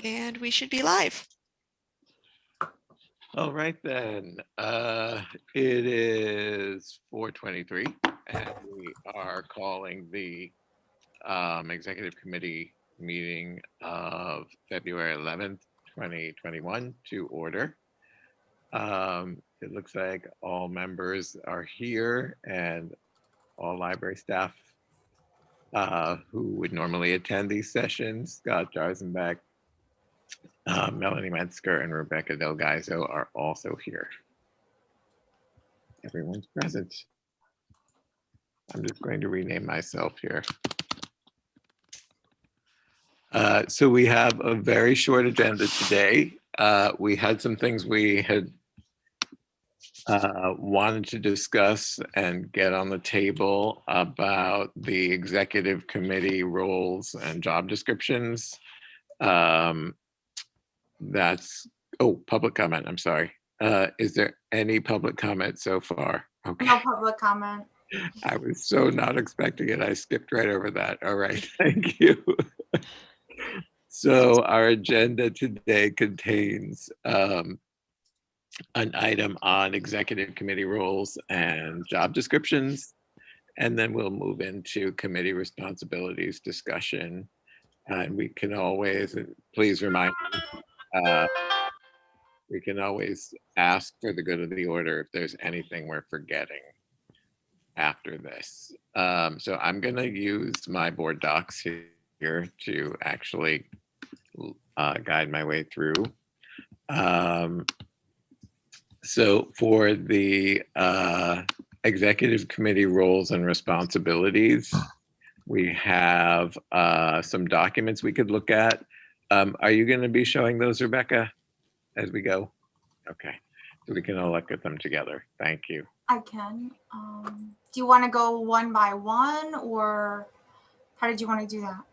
And we should be live. All right then, it is 4:23 and we are calling the executive committee meeting of February 11th, 2021 to order. It looks like all members are here and all library staff who would normally attend these sessions, Scott Jarzenbeck, Melanie Metzger, and Rebecca Del Gaizo are also here. Everyone's present. I'm just going to rename myself here. So we have a very short agenda today. We had some things we had wanted to discuss and get on the table about the executive committee roles and job descriptions. Public comment, I'm sorry. Is there any public comment so far? Okay. No public comment. I was so not expecting it. I skipped right over that. All right, thank you. So our agenda today contains an item on executive committee roles and job descriptions, and then we'll move into committee responsibilities discussion. And we can always, please remind me, we can always ask for the good of the order if there's anything we're forgetting after this. So I'm going to use my board docs here to actually guide my way through. So for the executive committee roles and responsibilities, we have some documents we could look at. Are you going to be showing those, Rebecca, as we go? Okay, so we can all look at them together. Thank you. I can. Do you want to go one by one, or how did you want to do that?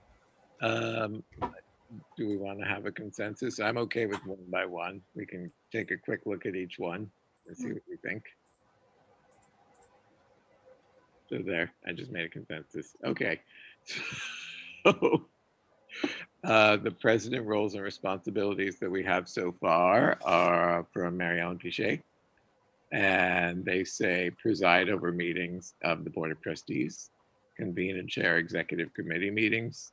Do we want to have a consensus? I'm okay with one by one. We can take a quick look at each one and see what we think. So there, I just made a consensus. Okay. So the president roles and responsibilities that we have so far are from Mary Ellen Pichet. And they say preside over meetings of the Board of Trustees, convene and chair executive committee meetings,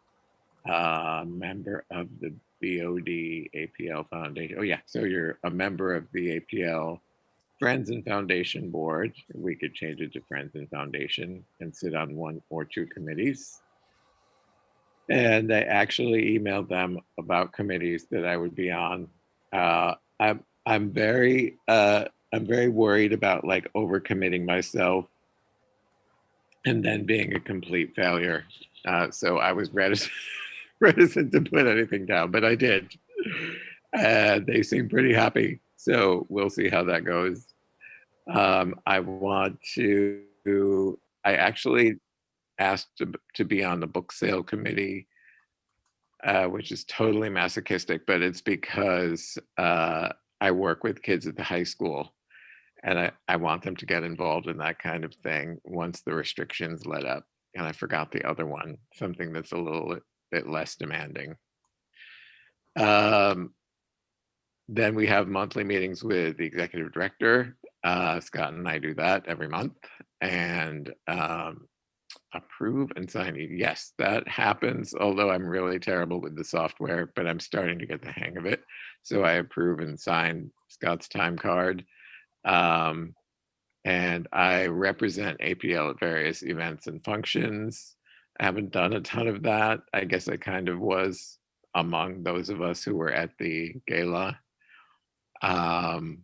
member of the BOD APL Foundation. Oh yeah, so you're a member of the APL Friends and Foundation Board. We could change it to Friends and Foundation and sit on one or two committees. And I actually emailed them about committees that I would be on. I'm very worried about like overcommitting myself and then being a complete failure. So I was reticent to put anything down, but I did. They seem pretty happy. So we'll see how that goes. I actually asked to be on the book sale committee, which is totally masochistic, but it's because I work with kids at the high school and I want them to get involved in that kind of thing once the restrictions let up. And I forgot the other one, something that's a little bit less demanding. Then we have monthly meetings with the executive director. Scott and I do that every month. And approve and sign. Yes, that happens, although I'm really terrible with the software, but I'm starting to get the hang of it. So I approve and sign Scott's time card. And I represent APL at various events and functions. I haven't done a ton of that. I guess I kind of was among those of us who were at the gala. And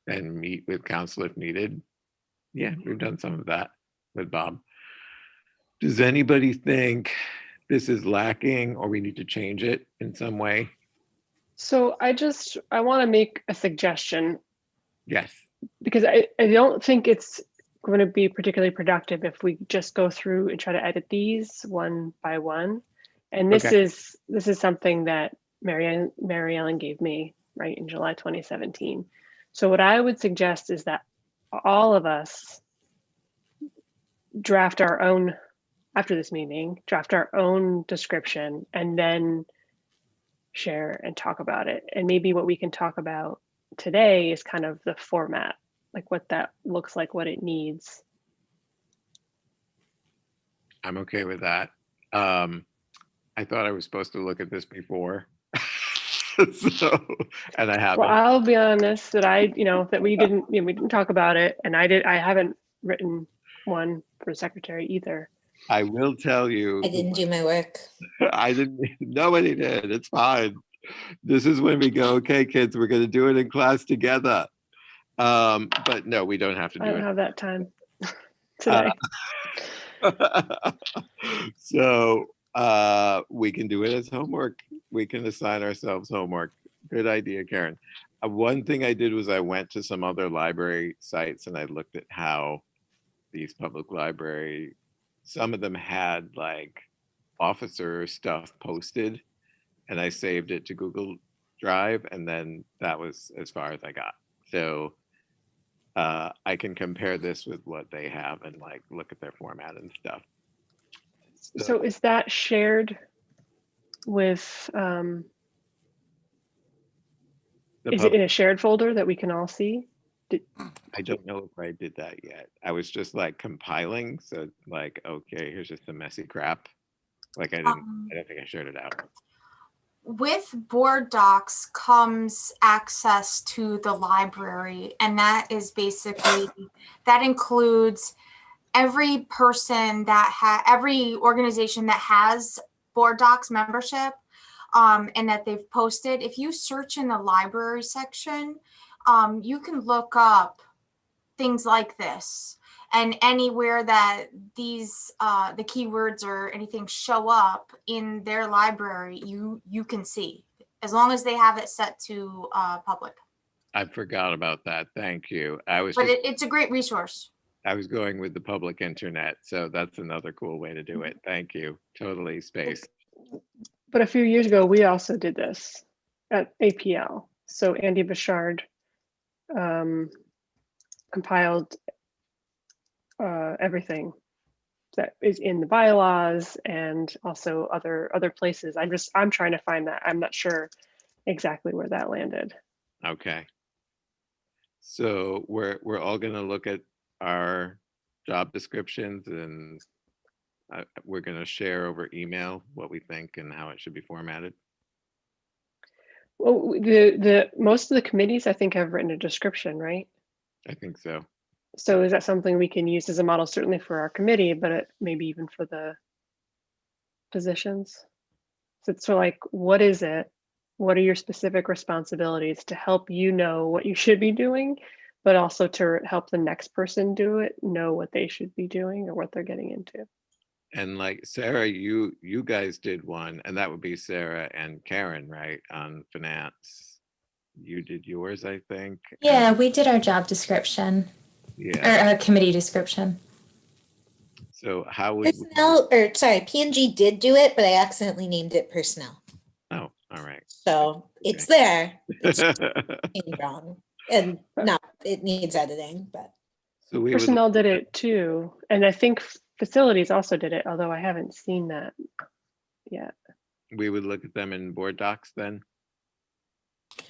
meet with council if needed. Yeah, we've done some of that with Bob. Does anybody think this is lacking or we need to change it in some way? So I want to make a suggestion. Yes. Because I don't think it's going to be particularly productive if we just go through and try to edit these one by one. And this is something that Mary Ellen gave me right in July 2017. So what I would suggest is that all of us draft our own after this meeting, draft our own description, and then share and talk about it. And maybe what we can talk about today is kind of the format, like what that looks like, what it needs. I'm okay with that. I thought I was supposed to look at this before. So, and I haven't. Well, I'll be honest that that we didn't talk about it, and I haven't written one for secretary either. I will tell you. I didn't do my work. I didn't, nobody did. It's fine. This is when we go, okay, kids, we're going to do it in class together. But no, we don't have to do I don't it. have that time today. So we can do it as homework. We can assign ourselves homework. Good idea, Karen. One thing I did was I went to some other library sites and I looked at how these public library, some of them had like officer stuff posted, and I saved it to Google Drive, and then that was as far as I got. So I can compare this with what they have and like look at their format and stuff. So is that shared with, is it in a shared folder that we can all see? I don't know if I did that yet. I was just like compiling. So like, okay, here's just the messy crap. Like I don't think I shared it out. With board docs comes access to the library, and that is basically, that includes every person that every organization that has board docs membership, and that they've posted. If you search in the library section, you can look up things like this, and anywhere that these the keywords or anything show up in their library, you can see, as long as they have it set to public. I forgot about that. Thank you. It's a great resource. I was going with the public internet, so that's another cool way to do it. Thank you. Totally spaced. But a few years ago, we also did this at APL. So Andy Bouchard compiled everything that is in the bylaws and also other places. I'm trying to find that. I'm not sure exactly where that landed. Okay. So we're all going to look at our job descriptions, and we're going to share over email what we think and how it should be formatted. Well, the most of the committees I think have written a description, right? I think so. So is that something we can use as a model, certainly for our committee, but maybe even for the positions? So it's like, what is it? What are your specific responsibilities to help you know what you should be doing, but also to help the next person do it, know what they should be doing or what they're getting into? And like Sarah, you guys did one, and that would be Sarah and Karen, right, on finance. You did yours, I think. Yeah, we did our job description. Yeah. Or our committee description. So how would P&G did do it, but I accidentally named it personnel. Oh, all right. So it's there. It's wrong, and it needs editing, but so personnel did it too, and I think facilities also did it, although I haven't seen that yet. We would look at them in board docs then.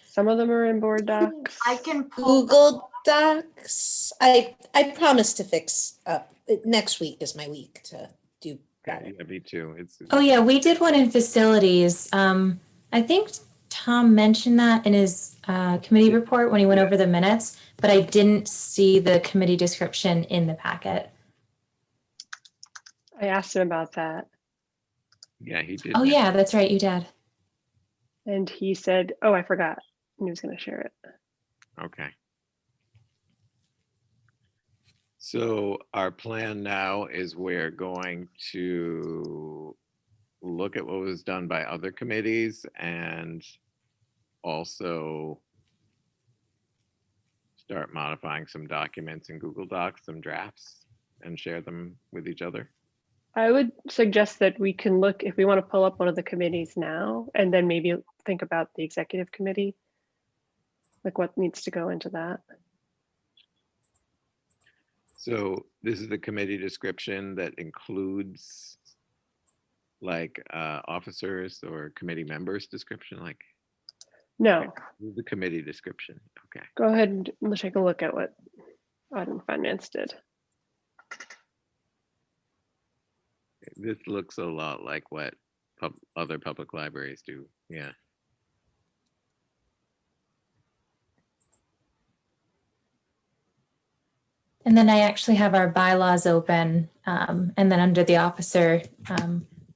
Some of them are in board docs. I can pull Google Docs. I promise to fix up. Next week is my week to do better. Yeah, me too. Oh yeah, we did one in facilities. I think Tom mentioned that in his committee report when he went over the minutes, but I didn't see the committee description in the packet. I asked him about that. Yeah, he did. Oh yeah, that's right, you did. And he said, oh, I forgot. He was going to share it. Okay. So our plan now is we're going to look at what was done by other committees and also start modifying some documents in Google Docs, some drafts, and share them with each other. I would suggest that we can look, if we want to pull up one of the committees now, and then maybe think about the executive committee, like what needs to go into that. So this is the committee description that includes like officers or committee members description, like No, the committee description. Okay. go ahead and let's take a look at what Audit and Finance did. This looks a lot like what other public libraries do. Yeah. And then I actually have our bylaws open. And then under the officer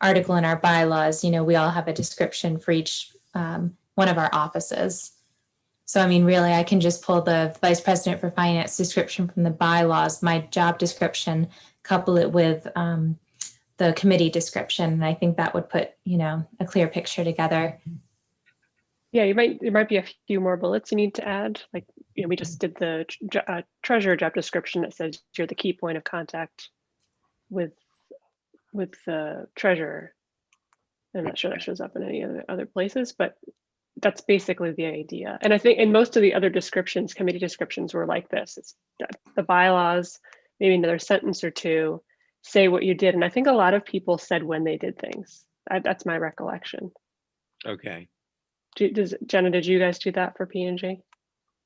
article in our bylaws, we all have a description for each one of our offices. So, I mean, really, I can just pull the Vice President for Finance description from the bylaws, my job description, couple it with the committee description. And I think that would put, a clear picture together. Yeah, there might be a few more bullets you need to add. Like, we just did the treasurer job description that says you're the key point of contact with the treasurer. I'm not sure that shows up in any other places, but that's basically the idea. And I think in most of the other descriptions, committee descriptions were like this. It's the bylaws, maybe another sentence or two, say what you did. And I think a lot of people said when they did things. That's my recollection. Okay. Jenna, did you guys do that for P&G?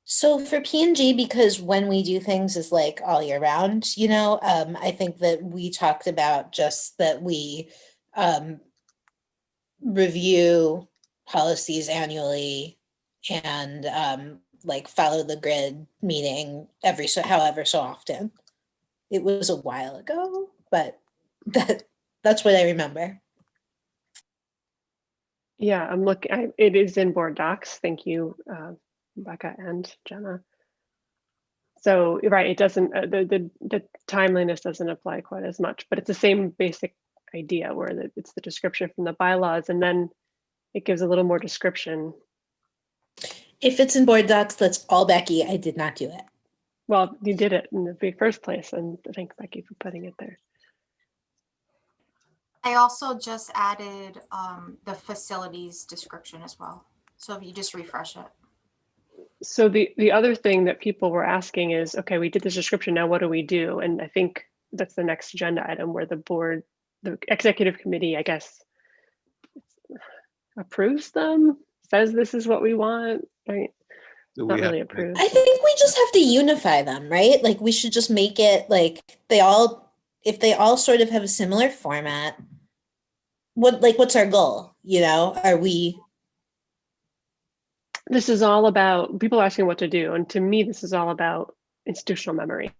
So for P&G, because when we do things is like all year round, I think that we talked about just that we review policies annually and like follow the grid meeting however so often. It was a while ago, but that's what I remember. Yeah, I'm looking. It is in board docs. Thank you, Becca and Jenna. So right, it doesn't. The timeliness doesn't apply quite as much, but it's the same basic idea where it's the description from the bylaws, and then it gives a little more description. If it's in board docs, that's all Becky. I did not do it. Well, you did it in the first place, and thanks, Becky, for putting it there. I also just added the facilities description as well. So if you just refresh it. So the other thing that people were asking is, okay, we did this description, now what do we do? And I think that's the next agenda item where the executive committee, I guess, approves them, says this is what we want, right? So Not really approved. I think we just have to unify them, right? Like we should just make it like if they all sort of have a similar format, what's our goal? Are we? This is all about people asking what to do. And to me, this is all about institutional memory,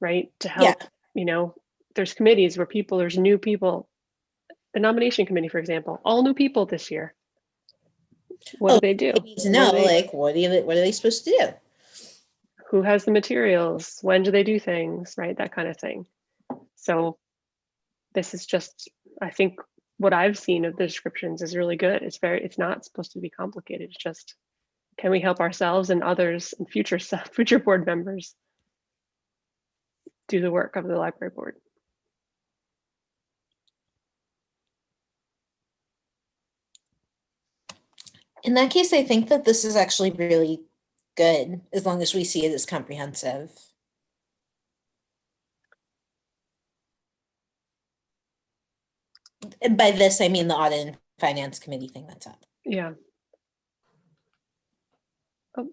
right? To help, there's committees where there's new people. The nomination committee, for example, all new people this year. What do they do? They need to know, what are they supposed to do? Who has the materials? When do they do things, right? That kind of thing. So this is just, I think what I've seen of the descriptions is really good. It's not supposed to be complicated. It's just, can we help ourselves and others and future board members do the work of the library board? In that case, I think that this is actually really good, as long as we see it as comprehensive. And by this, I mean the Audit and Finance Committee thing that's up. Yeah. Oh.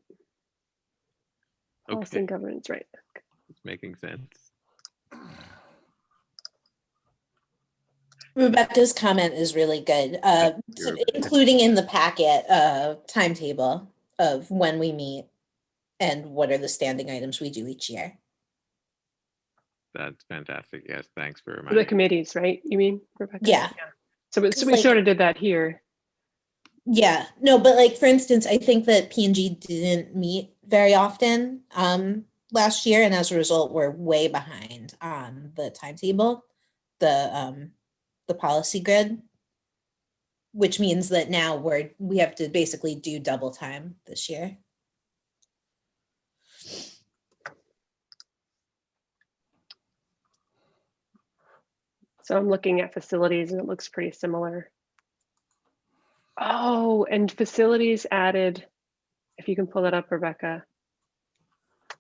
Policy and governance, right. It's making sense. Rebecca's comment is really good, including in the packet timetable of when we meet and what are the standing items we do each year. That's fantastic. Yes, thanks for reminding The committees, right? You mean, Rebecca? Yeah. So we sort of did that here. Yeah, no, but like, for instance, I think that P&G didn't meet very often last year, and as a result, we're way behind on the timetable, the policy grid, which means that now we have to basically do double time this year. So I'm looking at facilities and it looks pretty similar. Oh, and facilities added, if you can pull that up, Rebecca,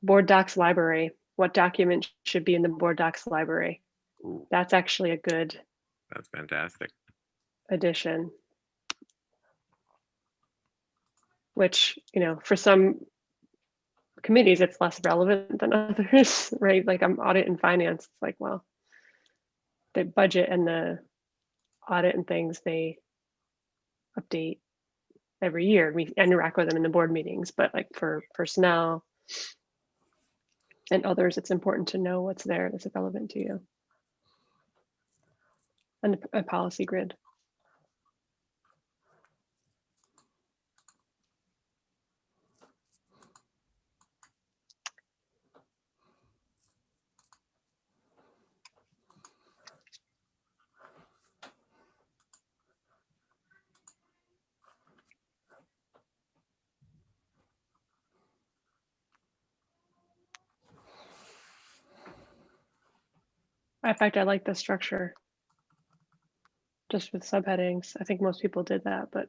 board docs library. what document should be in the board docs library. Ooh, That's actually a good that's fantastic. addition. Which, you know, for some committees, it's less relevant than others, right? Like I'm audit and finance. It's like, well, the budget and the audit and things, they update every year. We interact with them in the board meetings, but like for personnel and others, it's important to know what's there that's relevant to you. And a policy grid. In fact, I like the structure just with subheadings. I think most people did that, but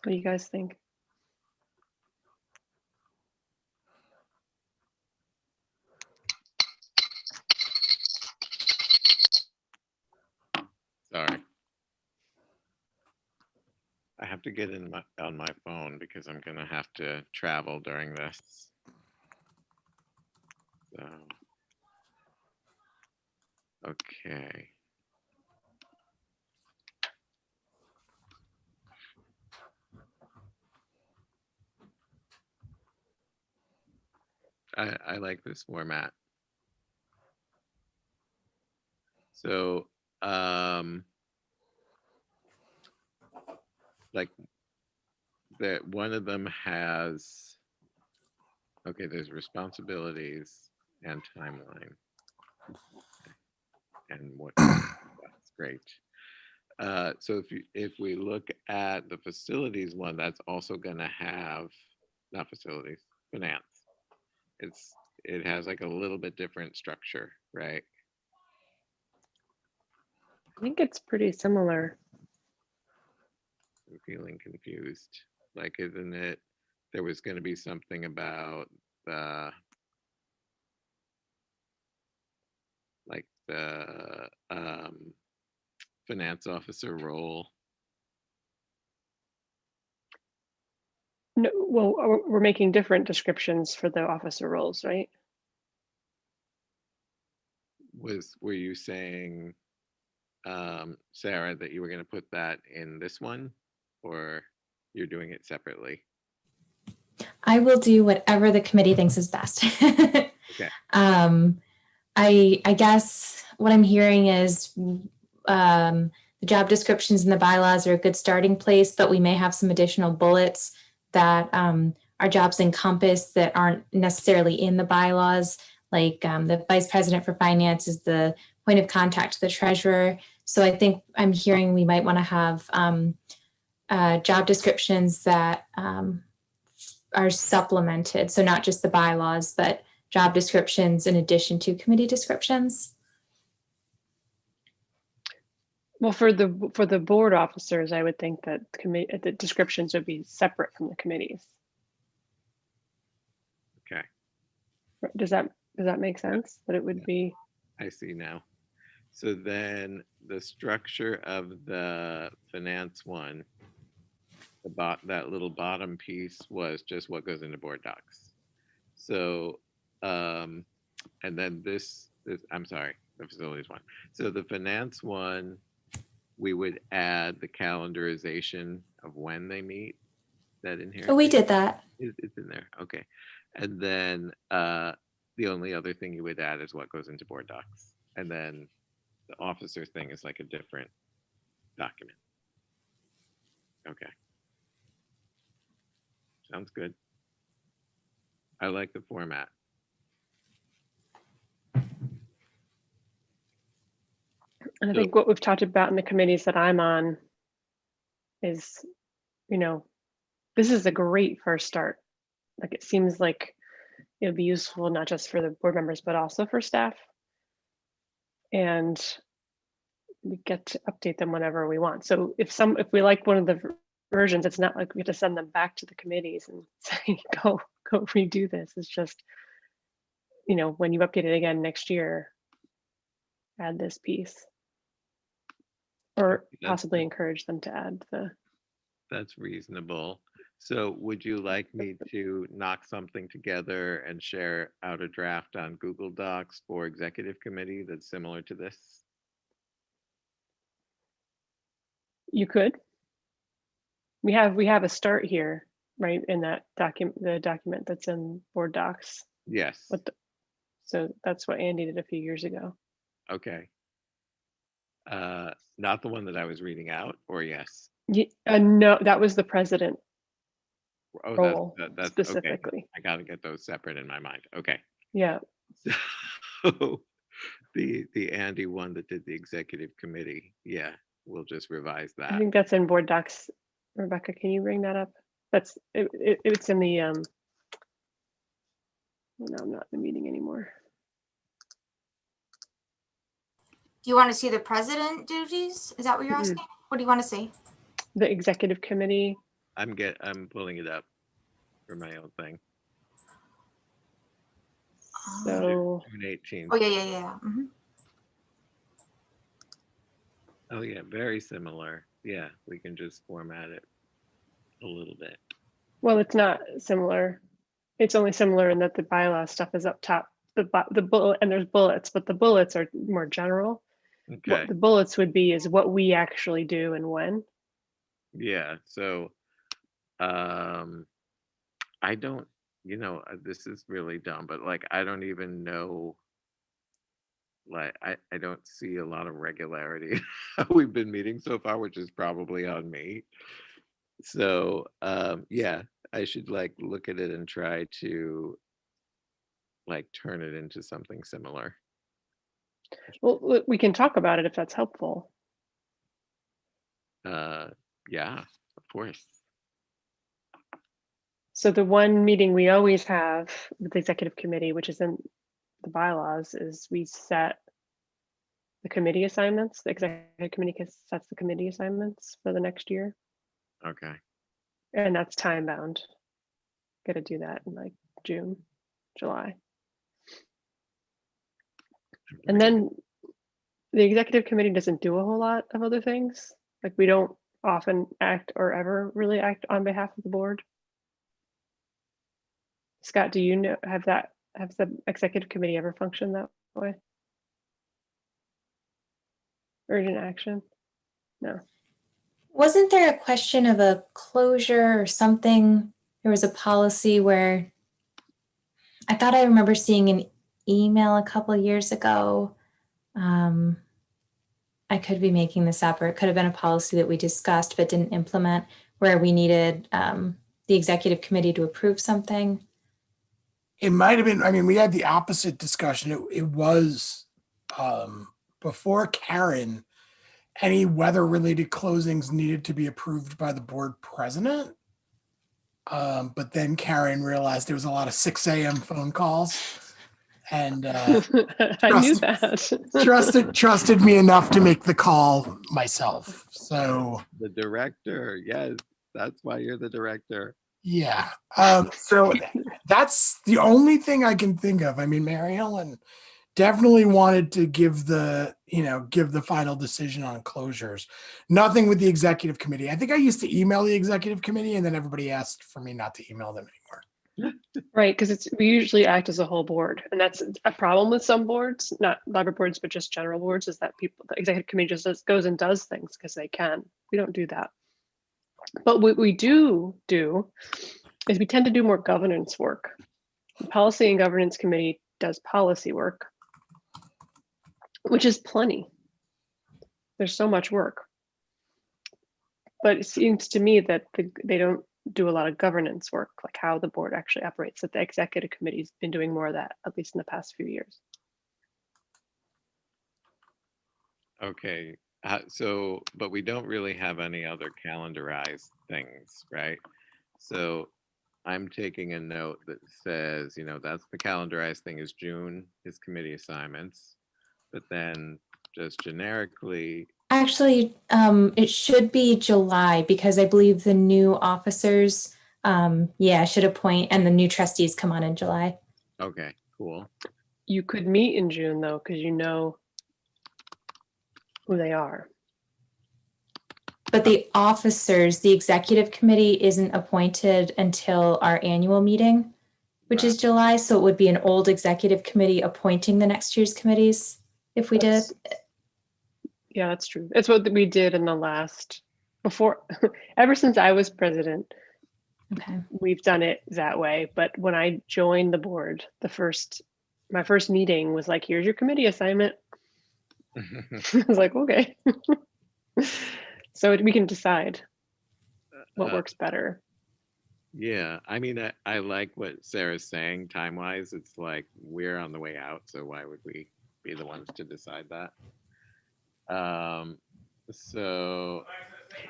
what do you guys think? Sorry. I have to get in on my phone because I'm gonna have to travel during this. So, okay. I like this format. So, like that one of them has, okay, there's responsibilities and timeline. And what, that's great. So if we look at the facilities one, that's also gonna have, not facilities, finance. It has like a little bit different structure, right? I think it's pretty similar. I'm feeling confused. Like, isn't it, there was gonna be something about the, like the finance officer role. No, well, we're making different descriptions for the officer roles, right? Were you saying, Sarah, that you were going to put that in this one, or you're doing it separately? I will do whatever the committee thinks is best. Okay. I guess what I'm hearing is the job descriptions and the bylaws are a good starting place, but we may have some additional bullets that our jobs encompass that aren't necessarily in the bylaws. Like the vice president for finance is the point of contact to the treasurer. So I think I'm hearing we might want to have job descriptions that are supplemented. So not just the bylaws, but job descriptions in addition to committee descriptions. Well, for the board officers, I would think that the descriptions would be separate from the committees. Okay. Does that make sense? That it would be. I see now. So then the structure of the finance one, that little bottom piece was just what goes into board docs. So, and then this, I'm sorry, the facilities one. So the finance one, we would add the calendarization of when they meet. That in here? Oh, we did that. It's in there. Okay. And then the only other thing you would add is what goes into board docs. And then the officer thing is like a different document. Okay. Sounds good. I like the format. And I think what we've talked about in the committees that I'm on is, you know, this is a great first start. Like it seems like it would be useful not just for the board members, but also for staff. And we get to update them whenever we want. So if we like one of the versions, it's not like we have to send them back to the committees and say, go redo this. It's just when you update it again next year, add this piece. Or possibly encourage them to add the. That's reasonable. So would you like me to knock something together and share out a draft on Google Docs for executive committee that's similar to this? You could. We have a start here, right, in that document, the document that's in board docs. Yes. So that's what Andy did a few years ago. Okay. Not the one that I was reading out, or yes? No, that was the president Oh, role that's specifically. Okay. I got to get those separate in my mind. Okay. Yeah. So the Andy one that did the executive committee, yeah, we'll just revise that. I think that's in board docs. Rebecca, can you bring that up? That's it's in the no, I'm not in the meeting anymore. Do you want to see the president duties? Is that what you're asking? What do you want to see? The executive committee. I'm pulling it up for my own thing. So June 18th. Oh yeah. Mm-hmm. Oh yeah, very similar. Yeah, we can just format it a little bit. well, it's not similar. It's only similar in that the bylaw stuff is up top. The bullet, and there's bullets, but the bullets are more general. Okay. What the bullets would be is what we actually do and when. Yeah. So, I don't, this is really dumb, but like, I don't even know, like, I don't see a lot of regularity how we've been meeting so far, which is probably on me. So, yeah, I should like look at it and try to like turn it into something similar. Well, we can talk about it if that's helpful. Yeah, of course. So the one meeting we always have with the executive committee, which is in the bylaws, is we set the committee assignments. The executive committee sets the committee assignments for the next year. Okay. And that's time bound. Got to do that in like June, July. And then the executive committee doesn't do a whole lot of other things. Like we don't often act or ever really act on behalf of the board. Scott, do you know, have the executive committee ever functioned that way? Urgent action? No. Wasn't there a question of a closure or something? There was a policy where I thought I remember seeing an email a couple of years ago. I could be making this up, or it could have been a policy that we discussed but didn't implement, where we needed the executive committee to approve something. It might have been, I mean, we had the opposite discussion. It was before Karen, any weather-related closings needed to be approved by the board president. But then Karen realized there was a lot of 6 a.m. phone calls. And I knew that. trusted me enough to make the call myself. So the director, yes, that's why you're the director. Yeah. So that's the only thing I can think of. I mean, Mary Ellen definitely wanted to give the final decision on closures. Nothing with the executive committee. I think I used to email the executive committee and then everybody asked for me not to email them anymore. Right, because we usually act as a whole board, and that's a problem with some boards, not library boards, but just general boards, is that the executive committee just goes and does things because they can. We don't do that. But what we do is we tend to do more governance work. The Policy and Governance Committee does policy work, which is plenty. There's so much work. But it seems to me that they don't do a lot of governance work, like how the board actually operates, that the executive committee's been doing more of that, at least in the past few years. Okay. So, but we don't really have any other calendarized things, right? So I'm taking a note that says, that's the calendarized thing is June is committee assignments, but then just generically. Actually, it should be July because I believe the new officers, should appoint, and the new trustees come on in July. Okay, cool. You could meet in June though, because you know who they are. But the officers, the executive committee isn't appointed until our annual meeting, which is July. So it would be an old executive committee appointing the next year's committees if we did. Yeah, that's true. It's what we did in the last, before, ever since I was president, Okay. we've done it that way. But when I joined the board, my first meeting was like, here's your committee assignment. I was like, okay. So we can decide what works better. Yeah, I mean, I like what Sarah's saying time-wise. It's like we're on the way out, so why would we be the ones to decide that? So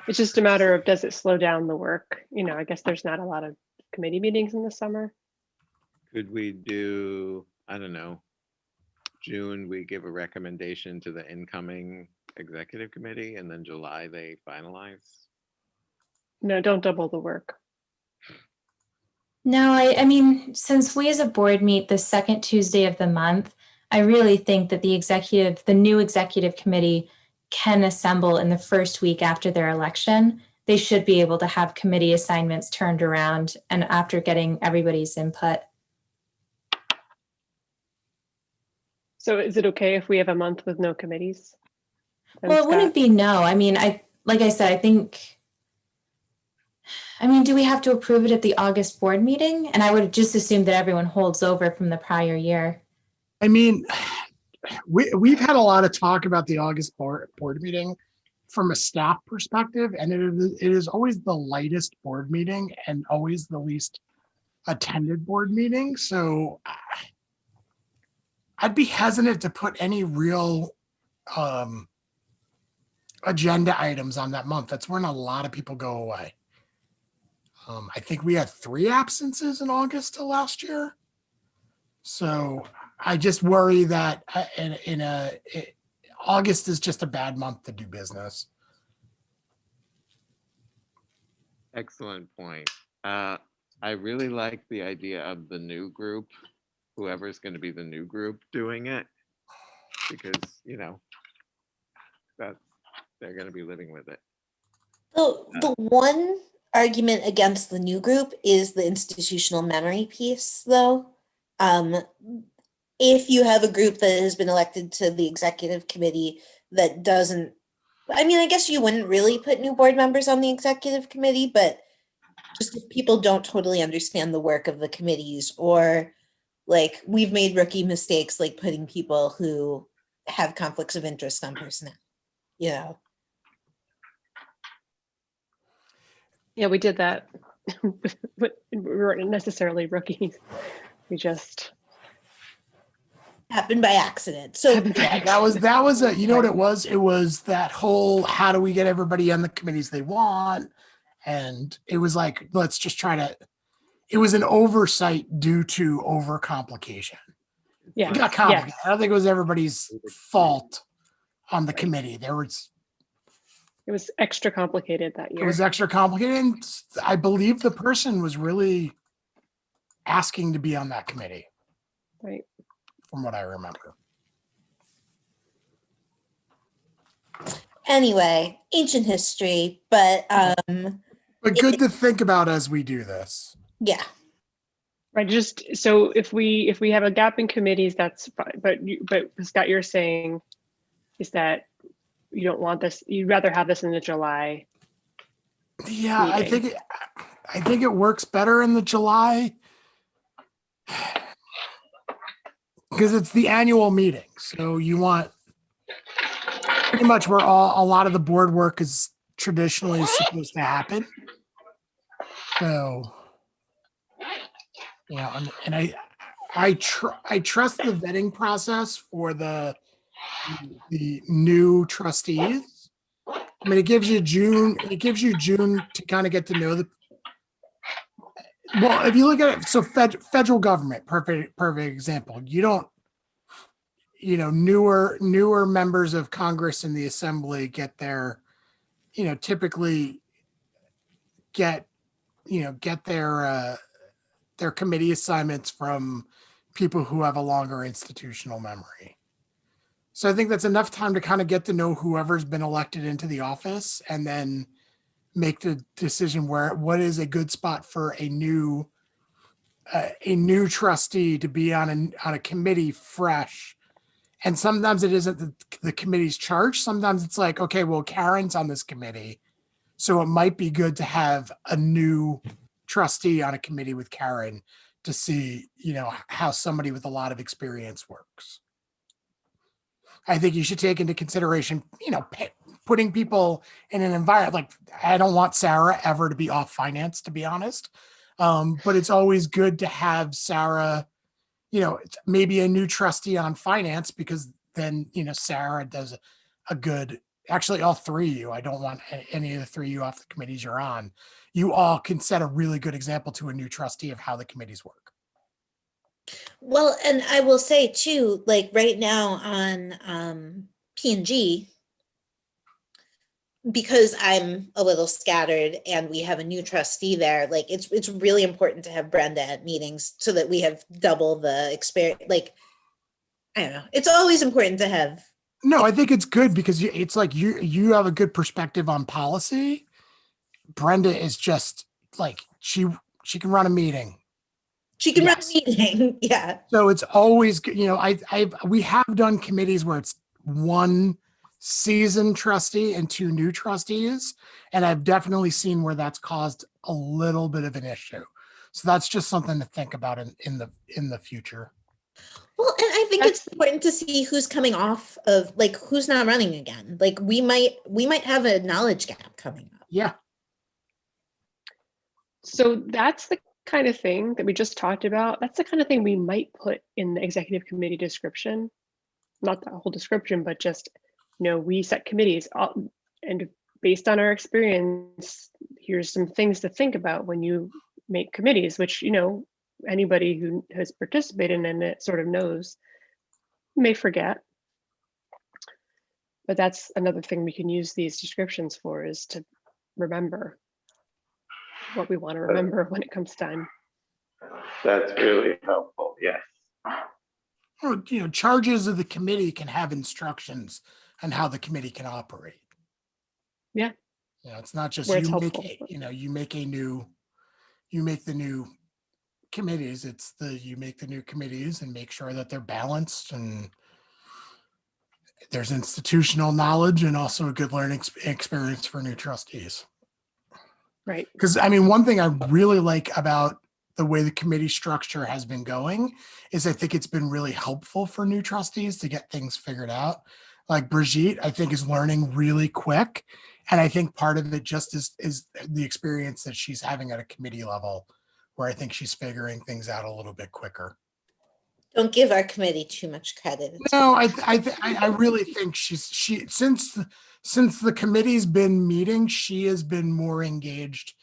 It's just a matter of, does it slow down the work? You know, I guess there's not a lot of committee meetings in the summer. could we do, I don't know, June, we give a recommendation to the incoming executive committee, and then July they finalize? No, don't double the work. No, I mean, since we as a board meet the second Tuesday of the month, I really think that the new executive committee can assemble in the first week after their election. They should be able to have committee assignments turned around and after getting everybody's input. So is it okay if we have a month with no committees? And Well, it wouldn't Scott? be no. I mean, like I said, do we have to approve it at the August board meeting? And I would just assume that everyone holds over from the prior year. I mean, we've had a lot of talk about the August board meeting from a staff perspective, and it is always the lightest board meeting and always the least attended board meeting. So I'd be hesitant to put any real agenda items on that month. That's when a lot of people go away. I think we had 3 absences in August of last year. So I just worry that August is just a bad month to do business. Excellent point. I really like the idea of the new group, whoever's going to be the new group doing it, because, you know, they're going to be living with it. The one argument against the new group is the institutional memory piece, though. If you have a group that has been elected to the executive committee that doesn't, I mean, I guess you wouldn't really put new board members on the executive committee, but just if people don't totally understand the work of the committees, or like we've made rookie mistakes, like putting people who have conflicts of interest on personnel, you know. Yeah, we did that. But we weren't necessarily rookies. We just Happened by accident. So happened by Yeah, that was you know what it was? It was that whole, how do we get everybody on the committees they want? And it was like, let's just try to, it was an oversight due to overcomplication. Yeah. It got complicated. Yes. I don't think it was everybody's fault on the committee. It was extra complicated that year. It was extra complicated. And I believe the person was really asking to be on that committee, Right. from what I remember. anyway, ancient history, but good to think about as we do this. yeah. Right. Just so if we have a gap in committees, that's fine. But Scott, you're saying is that you don't want this, you'd rather have this in the July. Yeah, meeting. I think it works better in the July because it's the annual meeting. So you want pretty much where a lot of the board work is traditionally supposed to happen. So, you know, and I trust the vetting process for the new trustees. I mean, it gives you June to kind of get to know the. Well, if you look at it, so federal government, perfect example. You don't, you know, newer members of Congress and the Assembly get their, you know, typically get their committee assignments from people who have a longer institutional memory. So I think that's enough time to kind of get to know whoever's been elected into the office and then make the decision what is a good spot for a new trustee to be on a committee fresh. And sometimes it isn't the committee's charge. Sometimes it's like, okay, well, Karen's on this committee, so it might be good to have a new trustee on a committee with Karen to see, how somebody with a lot of experience works. I think you should take into consideration, putting people in an environment like, I don't want Sarah ever to be off finance, to be honest. But it's always good to have Sarah, maybe a new trustee on finance, because then, Sarah does a good, actually all three of you, I don't want any of the three of you off the committees you're on. You all can set a really good example to a new trustee of how the committees work. Well, and I will say too, like right now on P&G, because I'm a little scattered and we have a new trustee there, like it's really important to have Brenda at meetings so that we have double the experience. Like, I don't know, it's always important to have. No, I think it's good because it's like you have a good perspective on policy. Brenda is just like she can run a meeting. She can run Yes. a meeting. Yeah. So it's always, we have done committees where it's one seasoned trustee and two new trustees. And I've definitely seen where that's caused a little bit of an issue. So that's just something to think about in the future. Well, and I think it's important to see who's coming off of, like, who's not running again. Like we might have a knowledge gap coming up. Yeah. So that's the kind of thing that we just talked about. That's the kind of thing we might put in the executive committee description. Not the whole description, but just, we set committees, and based on our experience, here's some things to think about when you make committees, which, anybody who has participated in it sort of knows, may forget. But that's another thing we can use these descriptions for, is to remember what we want to remember when it comes time. That's really helpful. Yes. Or, charges of the committee can have instructions on how the committee can operate. Yeah. It's not just Where it's you helpful. you make the new committees. It's you make the new committees and make sure that they're balanced and there's institutional knowledge and also a good learning experience for new trustees. Right. Because one thing I really like about the way the committee structure has been going is I think it's been really helpful for new trustees to get things figured out. Like Brigitte, I think, is learning really quick. And I think part of it just is the experience that she's having at a committee level, where I think she's figuring things out a little bit quicker. Don't give our committee too much credit. No, I really think since the committee's been meeting, she has been more engaged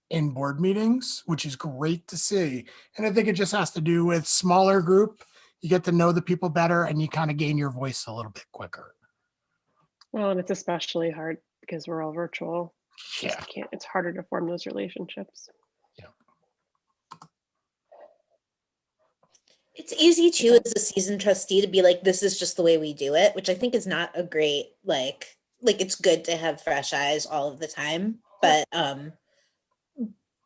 in board meetings, which is great to see. And I think it just has to do with smaller group. You get to know the people better and you kind of gain your voice a little bit quicker. Well, and it's especially hard because we're all virtual. Yeah. It's harder to form those relationships. Yeah. It's easy too as a seasoned trustee to be like, this is just the way we do it, which I think is not a great, like it's good to have fresh eyes all of the time.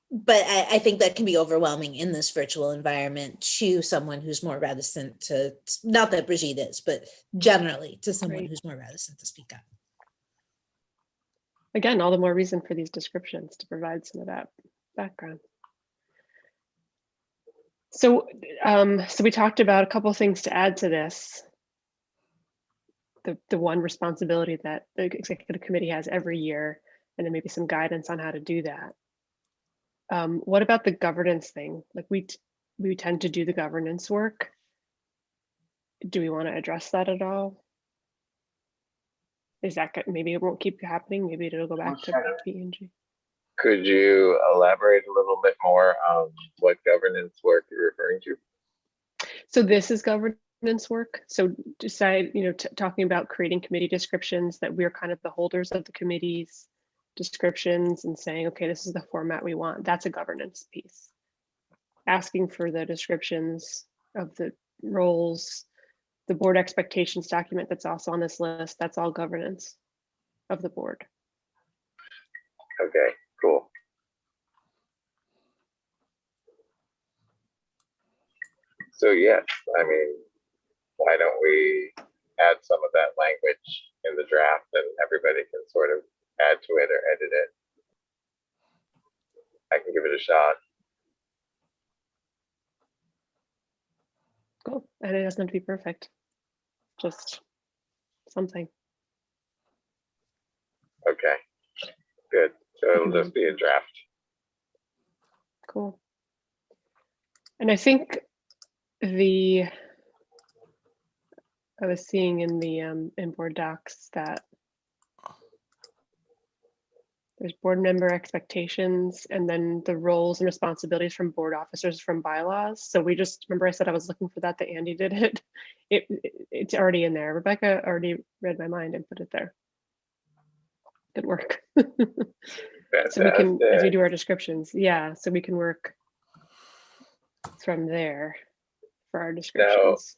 But I think that can be overwhelming in this virtual environment to someone who's more reticent to, not that Brigitte is, but generally to someone Right. who's more reticent to speak up. Again, all the more reason for these descriptions to provide some of that background. So, so we talked about a couple of things to add to this. The one responsibility that the executive committee has every year, and then maybe some guidance on how to do that. What about the governance thing? Like we tend to do the governance work. Do we want to address that at all? Is that maybe it won't keep happening? Maybe it'll go back to P&G. Could you elaborate a little bit more on what governance work you're referring to? So this is governance work. So decide, talking about creating committee descriptions, that we're kind of the holders of the committee's descriptions and saying, okay, this is the format we want. That's a governance piece. Asking for the descriptions of the roles, the board expectations document that's also on this list, that's all governance of the board. Okay, cool. So yes, I mean, why don't we add some of that language in the draft and everybody can sort of add to it or edit it. I can give it a shot. Cool. And it doesn't have to be perfect. Just something. Okay, good. So it'll just be a draft. Cool. And I think I was seeing in the in board docs that there's board member expectations and then the roles and responsibilities from board officers from bylaws. So we just, remember I said I was looking for that Andy did it. It's already in there. Rebecca already read my mind and put it there. Good work. So we can, as we do our descriptions, yeah, so we can work from there for our descriptions.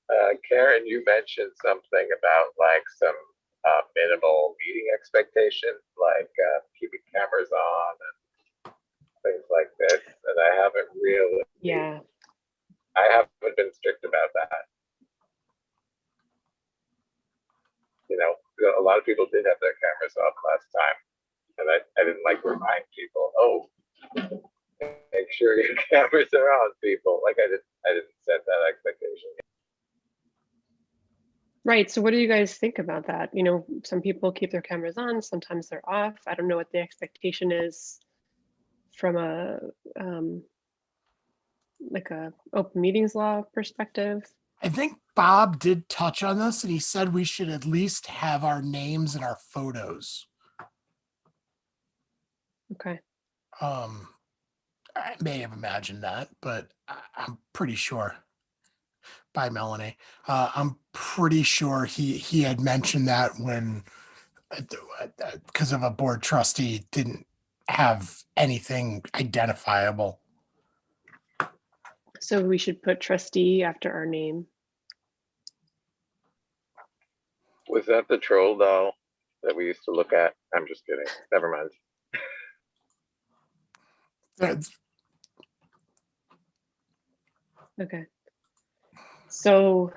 Now, Karen, you mentioned something about like some minimal meeting expectations, like keeping cameras on and things like this. And I haven't really, I haven't been strict about that. You know, a lot of people did have their cameras off last time. And I didn't like remind people, oh, make sure your cameras are on, people. Like I didn't set that expectation. Right. So what do you guys think about that? You know, some people keep their cameras on, sometimes they're off. I don't know what the expectation is from a like a open meetings law perspective. I think Bob did touch on this and he said we should at least have our names and our photos. Okay. I may have imagined that, but I'm pretty sure. By Melanie. I'm pretty sure he had mentioned that when, because of a board trustee didn't have anything identifiable. So we should put trustee after our name. Was that the troll doll that we used to look at? I'm just kidding. Never mind. Okay. So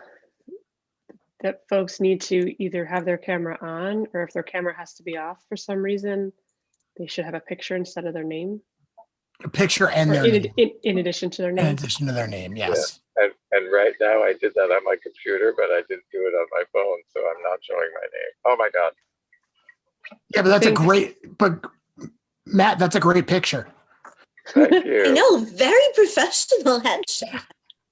that folks need to either have their camera on, or if their camera has to be off for some reason, they should have a picture instead of their name. A picture and their name. In addition to their name. In addition to their name, yes. Yeah. And right now I did that on my computer, but I didn't do it on my phone, so I'm not showing my name. Oh my God. Yeah, but that's a great, but Matt, that's a great picture. Thank you. I know, very professional headshot.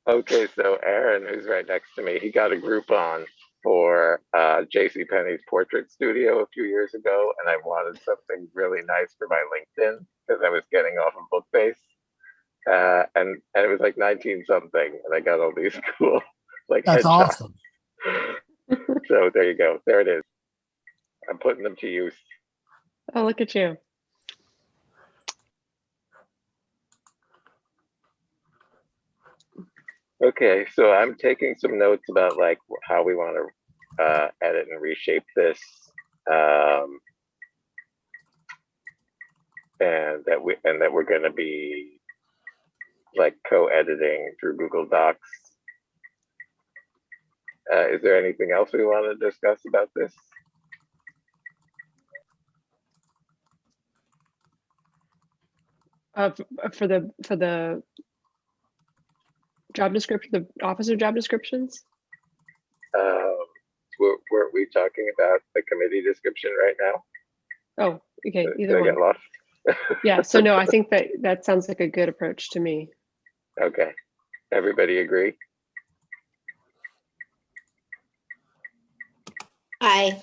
Okay, so Aaron, who's right next to me, he got a Groupon for JCPenney's portrait studio a few years ago, and I wanted something really nice for my LinkedIn because I was getting off of Bookbase, and it was like 19 something, and I got all these cool like That's headshots. awesome. So there you go, there it is. I'm putting them to use. Oh, look at you. Okay, so I'm taking some notes about like how we want to edit and reshape this, and that we're going to be like co-editing through Google Docs. Is there anything else we want to discuss about this? For the job description, the officer job descriptions? Weren't we talking about the committee description right now? Oh, okay, either Did I one. get lost? Yeah, so no, I think that sounds like a good approach to me. Okay, everybody agree? Aye.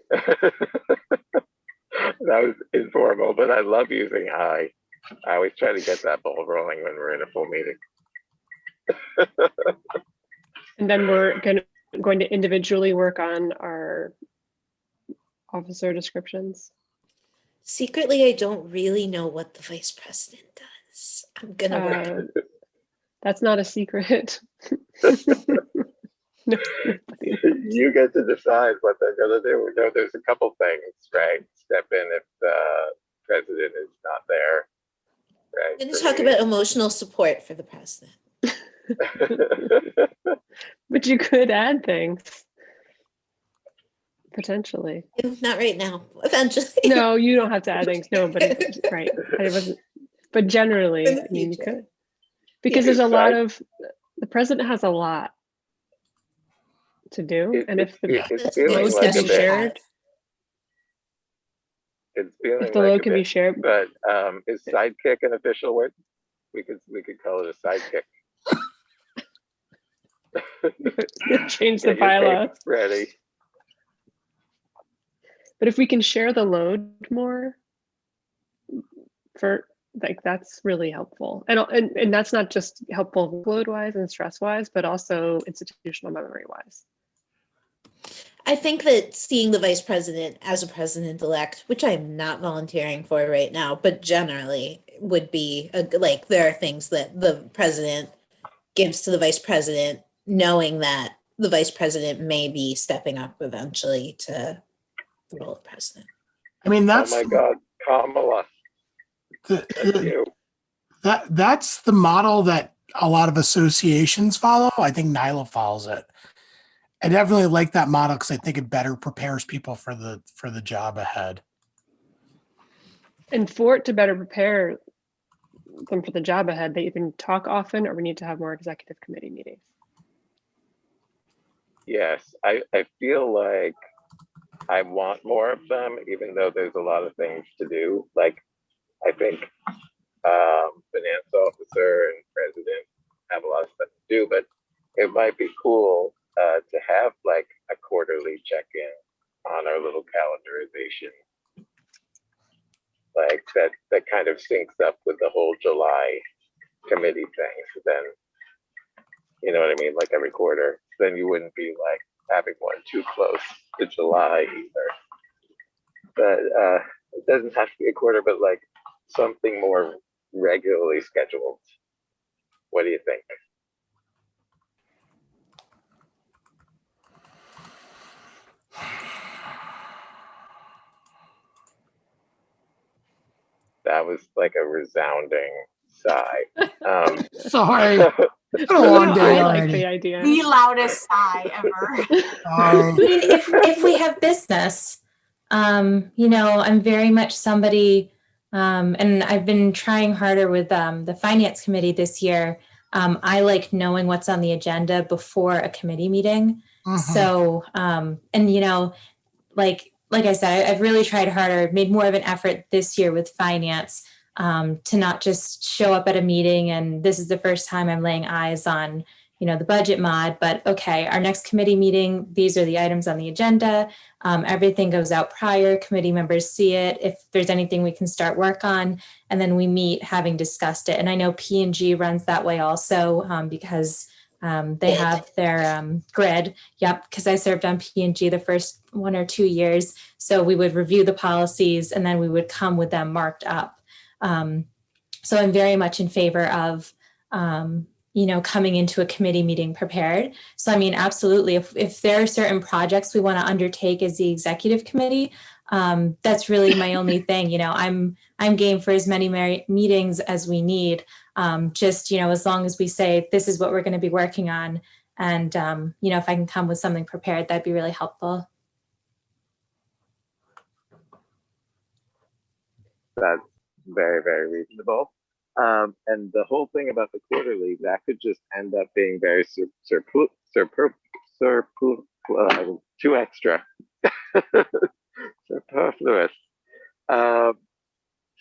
That was informal, but I love using I. I always try to get that ball rolling when we're in a full meeting. And then we're going to individually work on our officer descriptions. Secretly, I don't really know what the vice president does. I'm gonna work. That's not a secret. No, nobody knows. You get to decide what they're gonna do. No, there's a couple things, right? Step in if the president is not there, right? I'm going for to talk me. about emotional support for the president. But you could add things. Potentially. Not right now, eventually. No, you don't have to add things. No, but right. I wasn't, but generally, In the I mean, you future. could. Because there's a lot of, the president has a lot to do. And if the It's That's feeling very load like can a be special to bit. shared, It's feeling if the like load a can be bit. shared, But is sidekick an official word? We could call it a sidekick. change the Get your bylaws. papers ready. But if we can share the load more, for like, that's really helpful. And that's not just helpful load wise and stress wise, but also institutional memory wise. I think that seeing the vice president as a president-elect, which I'm not volunteering for right now, but generally would be like there are things that the president gives to the vice president, knowing that the vice president may be stepping up eventually to the role of president. I mean, Oh that's my God, Kamala, the, that's you. that's the model that a lot of associations follow. I think NYLA follows it. I definitely like that model because I think it better prepares people for the job ahead. And for it to better prepare them for the job ahead, they either talk often or we need to have more executive committee meetings. Yes, I feel like I want more of them, even though there's a lot of things to do. Like, I think finance officer and president have a lot of stuff to do, but it might be cool to have like a quarterly check-in on our little calendarization. Like that kind of syncs up with the whole July committee thing. So then, you know what I mean? Like every quarter, then you wouldn't be like having one too close to July either. But it doesn't have to be a quarter, but like something more regularly scheduled. What do you think? That was like a resounding sigh. Sorry, it's been a No, long day I like already. the idea. The loudest sigh ever. Sorry. I mean, if we have business, I'm very much somebody, and I've been trying harder with the finance committee this year. I like knowing what's on the agenda before a committee meeting. Mhm. So, like I said, I've really tried harder, made more of an effort this year with finance to not just show up at a meeting and this is the first time I'm laying eyes on, the budget mod, but okay, our next committee meeting, these are the items on the agenda. Everything goes out prior, committee members see it. If there's anything we can start work on, and then we meet having discussed it. And I know P&G runs that way also because they have their grid. Yep, because I served on P&G the first 1 or 2 years. So we would review the policies and then we would come with them marked up. So I'm very much in favor of, coming into a committee meeting prepared. So, I mean, absolutely, if there are certain projects we want to undertake as the executive committee, that's really my only thing. I'm game for as many meetings as we need. As long as we say, this is what we're going to be working on. And, if I can come with something prepared, that'd be really helpful. That's very, very reasonable. And the whole thing about the quarterly, that could just end up being very too extra, superfluous.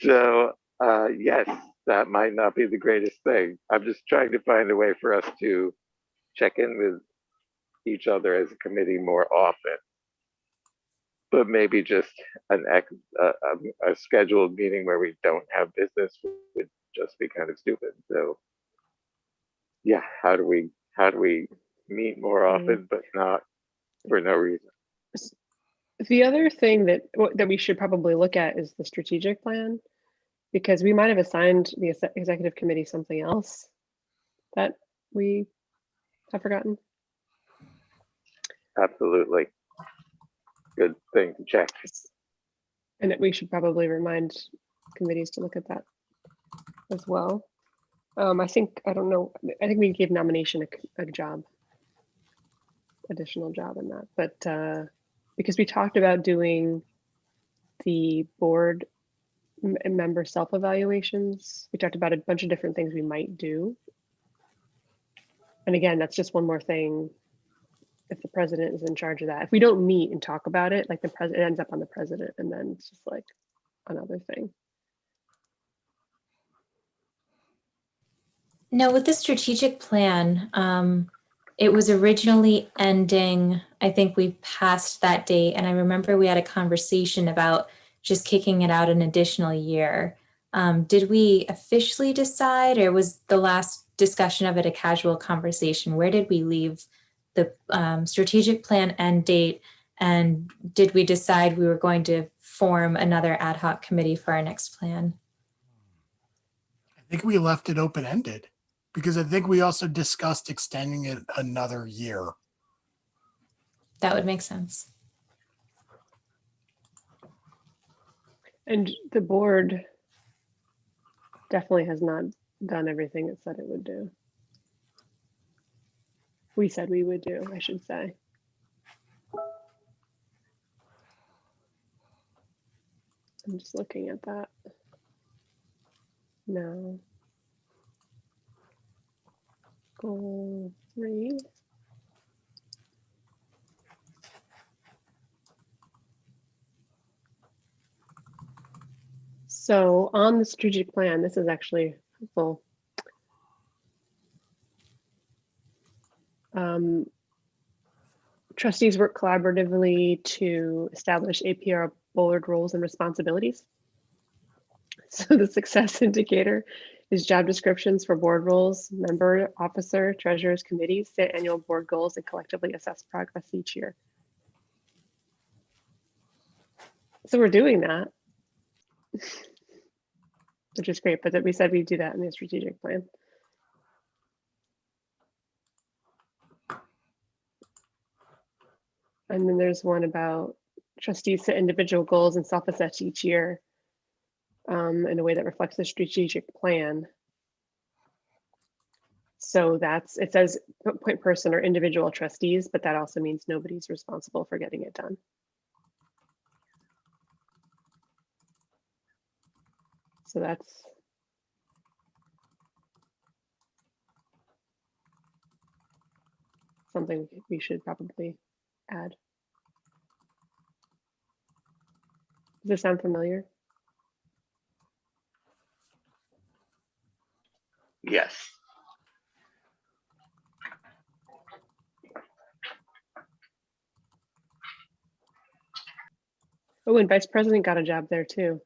Yes, that might not be the greatest thing. I'm just trying to find a way for us to check in with each other as a committee more often. But maybe just a scheduled meeting where we don't have business would just be kind of stupid. So yeah, how do we meet more often, but not for no reason? The other thing that we should probably look at is the strategic plan, because we might have assigned the executive committee something else that we have forgotten? Absolutely. Good thing to check. And that we should probably remind committees to look at that as well. I think, I don't know, I think we gave nomination a job, additional job in that, but because we talked about doing the board member self-evaluations, we talked about a bunch of different things we might do. And again, that's just one more thing. If the president is in charge of that, if we don't meet and talk about it, like the president, it ends up on the president, and then it's just like another thing. No, with the strategic plan, it was originally ending, I think we passed that date, and I remember we had a conversation about just kicking it out an additional year. Did we officially decide, or was the last discussion of it a casual conversation? Where did we leave the strategic plan end date, and did we decide we were going to form another ad hoc committee for our next plan? I think we left it open-ended because I think we also discussed extending it another year. That would make sense. And the board definitely has not done everything it said it would do. We said we would do, I should say. I'm just looking at that. No. Goal 3. So on the strategic plan, this is actually helpful. Trustees work collaboratively to establish APL board roles and responsibilities. So the success indicator is job descriptions for board roles, member, officer, treasurers, committees, set annual board goals, and collectively assess progress each year. So we're doing that, which is great, but we said we'd do that in the strategic plan. And then there's one about trustees set individual goals and self-assess each year in a way that reflects the strategic plan. So that's, it says point person or individual trustees, but that also means nobody's responsible for getting it done. So that's something we should probably add. Does this sound familiar? Yes. Oh, and vice president got a job there too.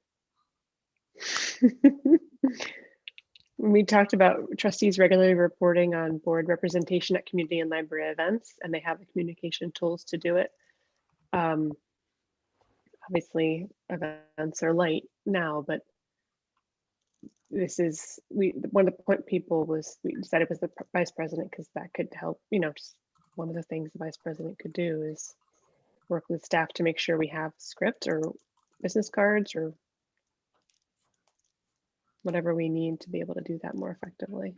We talked about trustees regularly reporting on board representation at community and library events, and they have the communication tools to do it. Obviously, events are light now, but this is, one of the point people was, we decided it was the vice president because that could help, you know, just one of the things the vice president could do is work with staff to make sure we have script or business cards or whatever we need to be able to do that more effectively.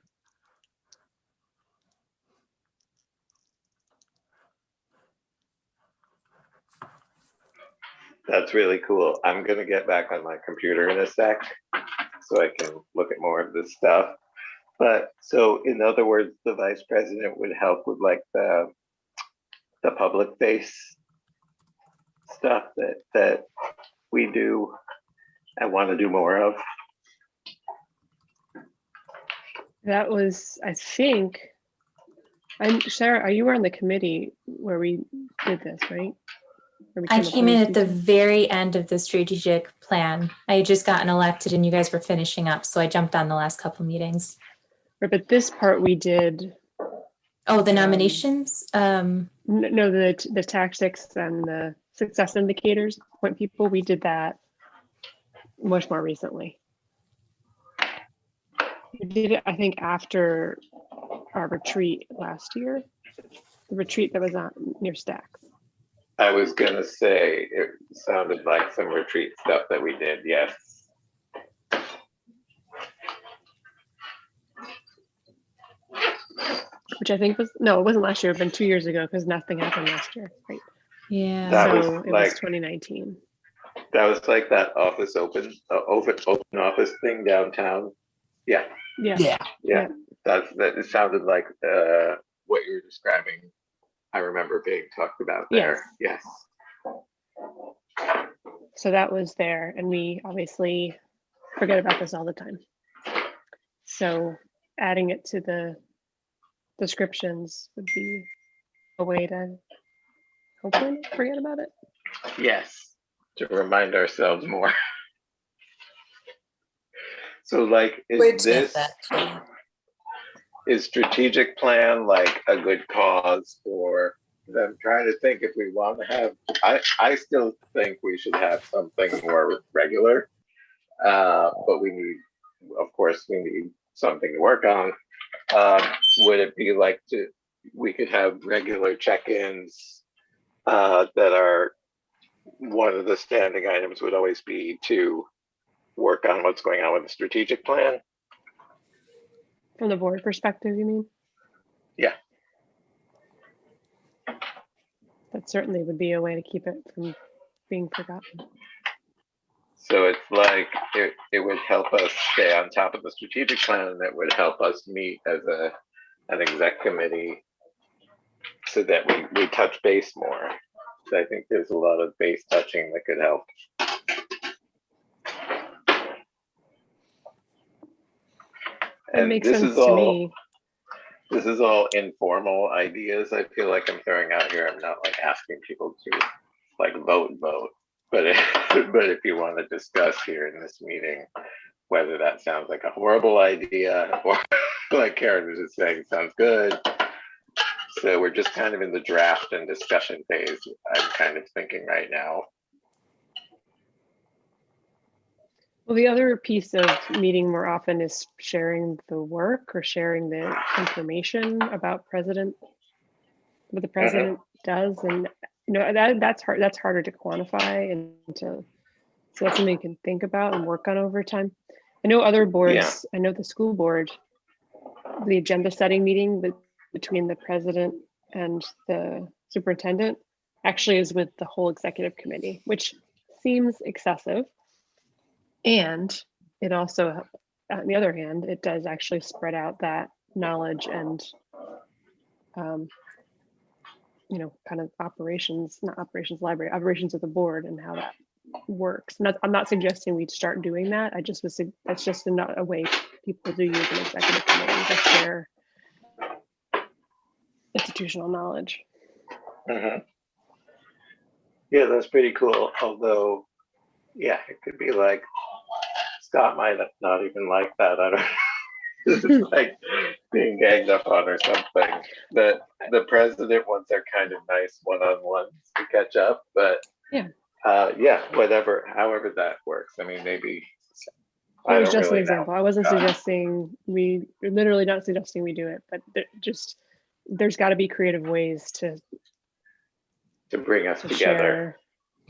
That's really cool. I'm going to get back on my computer in a sec so I can look at more of this stuff. But so in other words, the vice president would help with like the public face stuff that we do and want to do more of. That was, I think, Sarah, you were on the committee where we did this, right? I came in at the very end of the strategic plan. I had just gotten elected and you guys were finishing up, so I jumped on the last couple meetings. Right, but this part we did. Oh, the nominations? No, the tactics and the success indicators, point people, we did that much more recently. We did it, I think, after our retreat last year, the retreat that was on near Stacks. I was gonna say, it sounded like some retreat stuff that we did, yes. Which I think was, no, it wasn't last year, it had been 2 years ago because nothing happened last year, right? Yeah. That So was it was like- 2019. That was like that office open office thing downtown. Yeah, Yeah. Yeah. yeah. That it sounded like what you were describing. I remember being talked about there. Yes. So that was there, and we obviously forget about this all the time. So adding it to the descriptions would be a way to hopefully not forget about it. Yes. To remind ourselves more. So like, Wordsmith that, Shane. is strategic plan like a good cause for them? Trying to think if we want to have, I still think we should have something more regular, but we need, of course, we need something to work on. Would it be like we could have regular check-ins that are, one of the standing items would always be to work on what's going on with the strategic plan? From the board perspective, you mean? Yeah. That certainly would be a way to keep it from being forgotten. So it's like it would help us stay on top of the strategic plan, and it would help us meet as an exec committee so that we touch base more. So I think there's a lot of base touching that could help. It makes sense to me. This is all informal ideas. I feel like I'm throwing out here. I'm not like asking people to like vote. But if you want to discuss here in this meeting whether that sounds like a horrible idea or like Karen was just saying, sounds good. So we're just kind of in the draft and discussion phase, I'm kind of thinking right now. Well, the other piece of meeting more often is sharing the work or sharing the information about what the president does, and that's hard. That's harder to quantify and so that's something you can think about and work on over time. I know other boards. Yeah. I know the school board, the agenda setting meeting between the president and the superintendent actually is with the whole executive committee, which seems excessive. And it also, on the other hand, it does actually spread out that knowledge and, kind of operations of the board and how that works. I'm not suggesting we'd start doing that. That's just not a way people do use an executive committee to share institutional knowledge. Mm-hmm. Yeah, that's pretty cool. Although, yeah, it could be like, Scott might not even like that. I don't know. It's like being ganged up on or something. The president wants their kind of nice one-on-ones to catch up, but however that works. I mean, maybe. It was just an example. I wasn't suggesting we're literally not suggesting we do it, but there's got to be creative ways to bring us together,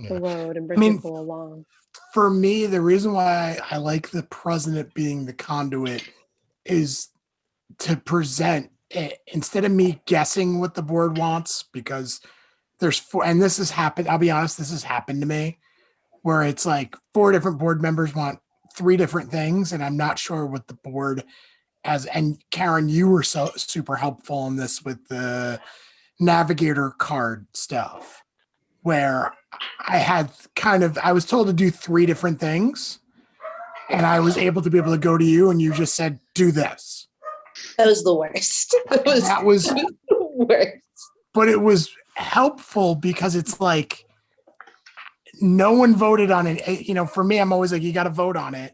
the load and bring people along. For me, the reason why I like the president being the conduit is to present it, instead of me guessing what the board wants, because there's four, and this has happened. I'll be honest, this has happened to me where it's like 4 different board members want 3 different things, and I'm not sure what the board and Karen, you were so super helpful in this with the navigator card stuff, where I was told to do 3 different things, and I was able to go to you, and you just said, do this. That was the worst. That was the worst. But it was helpful because it's like, no one voted on it. For me, I'm always like, you got to vote on it.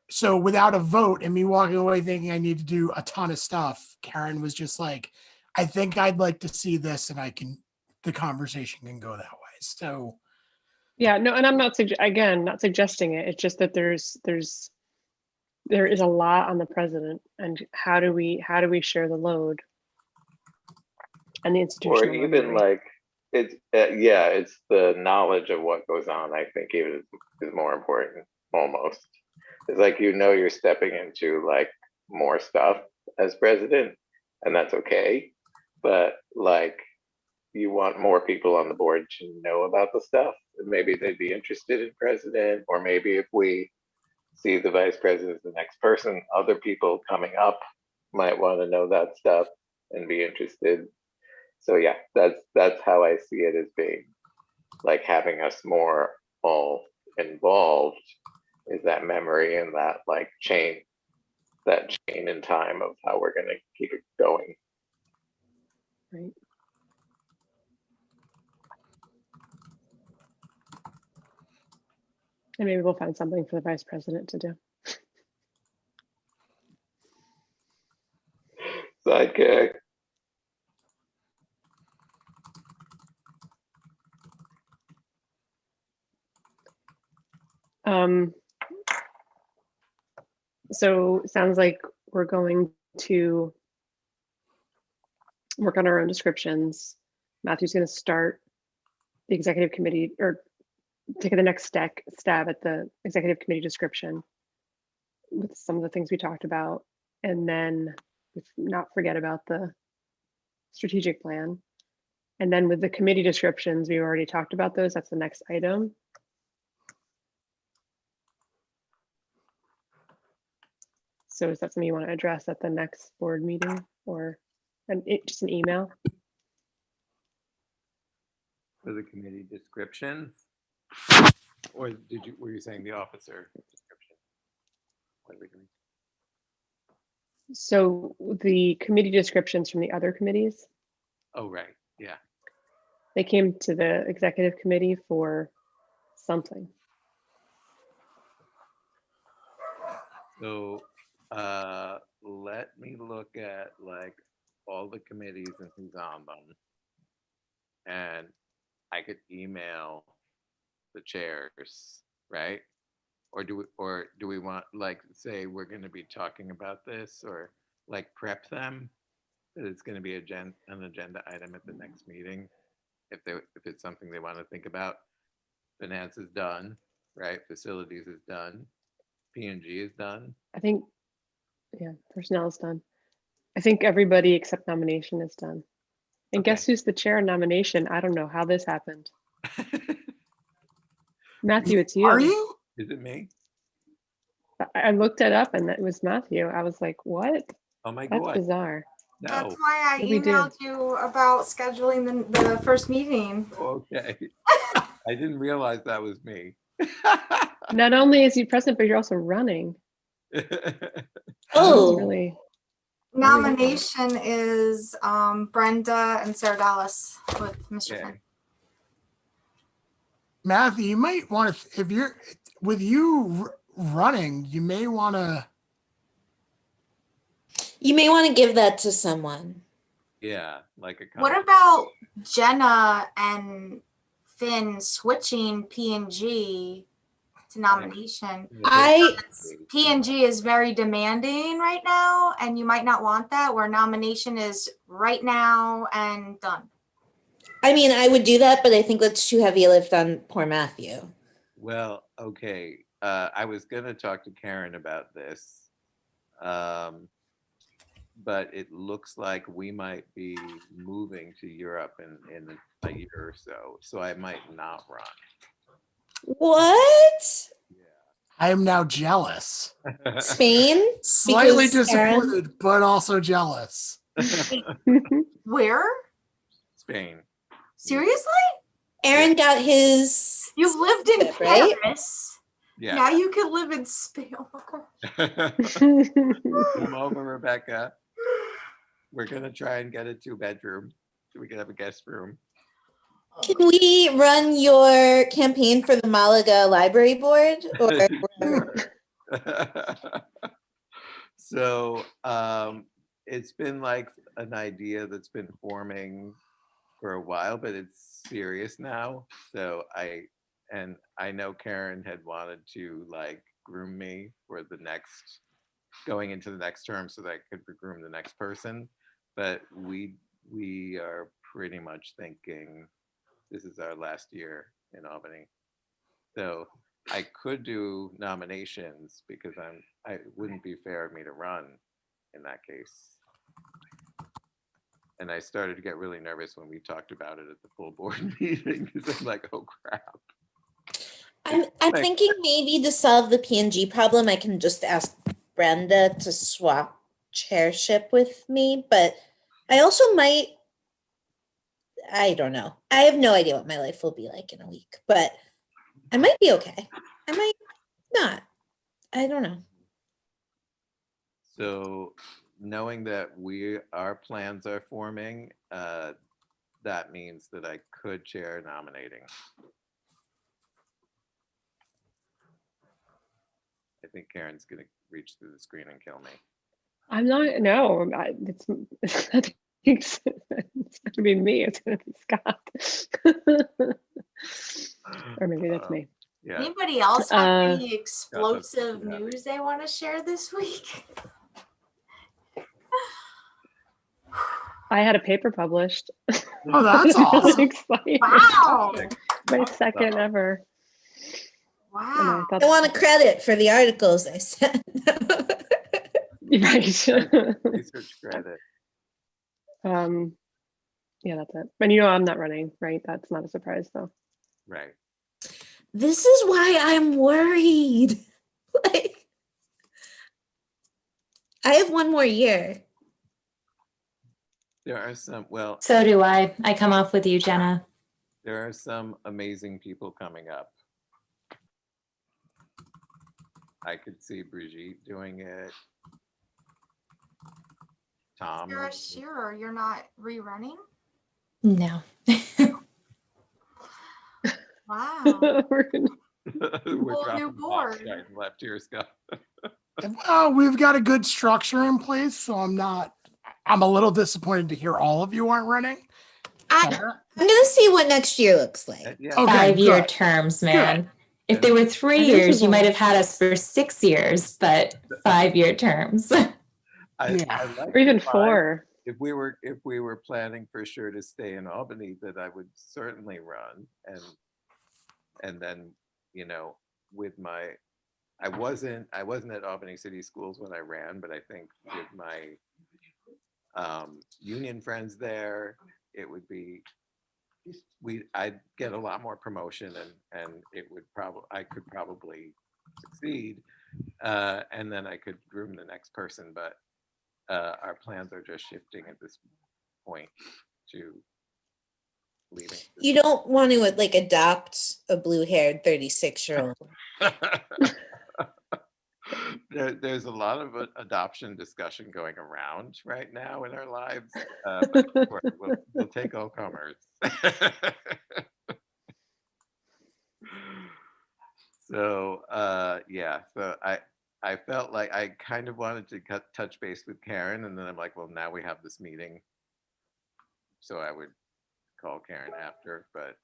So without a vote and me walking away thinking I need to do a ton of stuff, Karen was just like, I think I'd like to see this, and the conversation can go that way. So. Yeah, no, and I'm not suggesting it. It's just that there's there is a lot on the president, and how do we share the load and the Or institutional even memory? like, it's, yeah, it's the knowledge of what goes on, I think even is more important, almost. It's like, you're stepping into like more stuff as president, and that's okay. But like, you want more people on the board to know about the stuff. And maybe they'd be interested in president, or maybe if we see the vice president as the next person, other people coming up might want to know that stuff and be interested. So yeah, that's how I see it, as being like having us more all involved, is that memory and that like chain in time of how we're going to keep it going. Right. And maybe we'll find something for the vice president to do. Sidekick. So it sounds like we're going to work on our own descriptions. Matthew's going to start the executive committee, or take the next stab at the executive committee description with some of the things we talked about. And then let's not forget about the strategic plan. And then with the committee descriptions, we already talked about those. That's the next item. So is that something you want to address at the next board meeting, or just an email? For the committee description, or were you saying the officer description? What are we doing? So the committee descriptions from the other committees, Oh, right. Yeah. they came to the executive committee for something. So let me look at like all the committees and who's on them, and I could email the chairs, right? Or do we want, like, say we're going to be talking about this, or like prep them that it's going to be an agenda item at the next meeting, if it's something they want to think about. Finance is done, right? Facilities is done. P&G is done. I think, yeah, personnel is done. I think everybody except nomination is done. And Okay. guess who's the chair of nomination? I don't know how this happened. Matthew, it's you. Are you? Is it me? I looked it up and it was Matthew. I was like, what? Oh my That's God. bizarre. That's No. why I What do we do? emailed you about scheduling the first meeting. Okay. I didn't realize that was me. Not only is he present, but you're also running. Oh, Really? Nomination is Brenda and Sarah Dallas with Mr. Okay. Finn. Matthew, you might want to, if you're with you running, you may want to. you may want to give that to someone. Yeah, like a What about Jenna and Finn switching P&G to nomination? P&G is very demanding right now, and you might not want that, where nomination is right now and done. I mean, I would do that, but I think that's too heavy a lift on poor Matthew. Well, okay. I was going to talk to Karen about this, but it looks like we might be moving to Europe in a year or so. So I might not run. What? I am now jealous. Spain? Slightly Because Karen- disappointed, but also jealous. Where? Spain. Seriously? Aaron got his. You've lived in Trip, right? Paris. Yeah. Now you can live in Spain. Oh my God. Come over, Rebecca. We're going to try and get a 2-bedroom so we can have a guest room. Can we run your campaign for the Malaga Library Board? Or So it's been like an idea that's been forming for a while, but it's serious now. So I know Karen had wanted to like groom me for the next going into the next term so that I could groom the next person. But we are pretty much thinking this is our last year in Albany. So I could do nominations because it wouldn't be fair of me to run in that case. And I started to get really nervous when we talked about it at the full board meeting because I'm like, oh crap. I'm thinking maybe to solve the PNG problem, I can just ask Brenda to swap chairship with me, but I also might, I don't know. I have no idea what my life will be like in a week, but I might be okay. I might not. I don't know. So knowing that our plans are forming, that means that I could chair nominating. I think Karen's gonna reach through the screen and kill me. I'm not, no, it's it's gonna be me, it's gonna be Scott. Or maybe that's me. Yeah. Anybody else have any Yeah, explosive that's- news they want to share this week? I had a paper published. Oh, that's awesome. Exciting. Wow. My second ever. And I Wow. thought, I want a credit for the articles I sent. right. Research credit. Yeah, that's it. And you know, I'm not running, right? That's not a surprise though. Right. This is why I'm worried. Like, I have one more year. There are some, well, So do I. I come off with you, Jenna. there are some amazing people coming up. I could see Brigitte doing it. Tom. Sarah Shearer, you're not rerunning? No. Wow. We're Whole dropping new the box board. right and left here, Scott. Well, we've got a good structure in place, so I'm a little disappointed to hear all of you aren't running. I'm gonna see what next year looks like. Yeah. Okay, 5-year good. terms, man. If Good. they were 3 And this years, is you all- might have had us for 6 years, but 5-year terms. Yeah. I like Or even the vibe. 4. If we were planning for sure to stay in Albany, that I would certainly run, and then, you know, with my, I wasn't at Albany City Schools when I ran, but I think with my union friends there, it would be, I'd get a lot more promotion, and it would I could probably succeed, and then I could groom the next person, but our plans are just shifting at this point to leaving. You don't want to like adopt a blue-haired 36-year-old. There's a lot of adoption discussion going around right now in our lives, but of course, we'll take all comers. So yeah, so I felt like I kind of wanted to touch base with Karen, and then I'm like, well, now we have this meeting, so I would call Karen after, but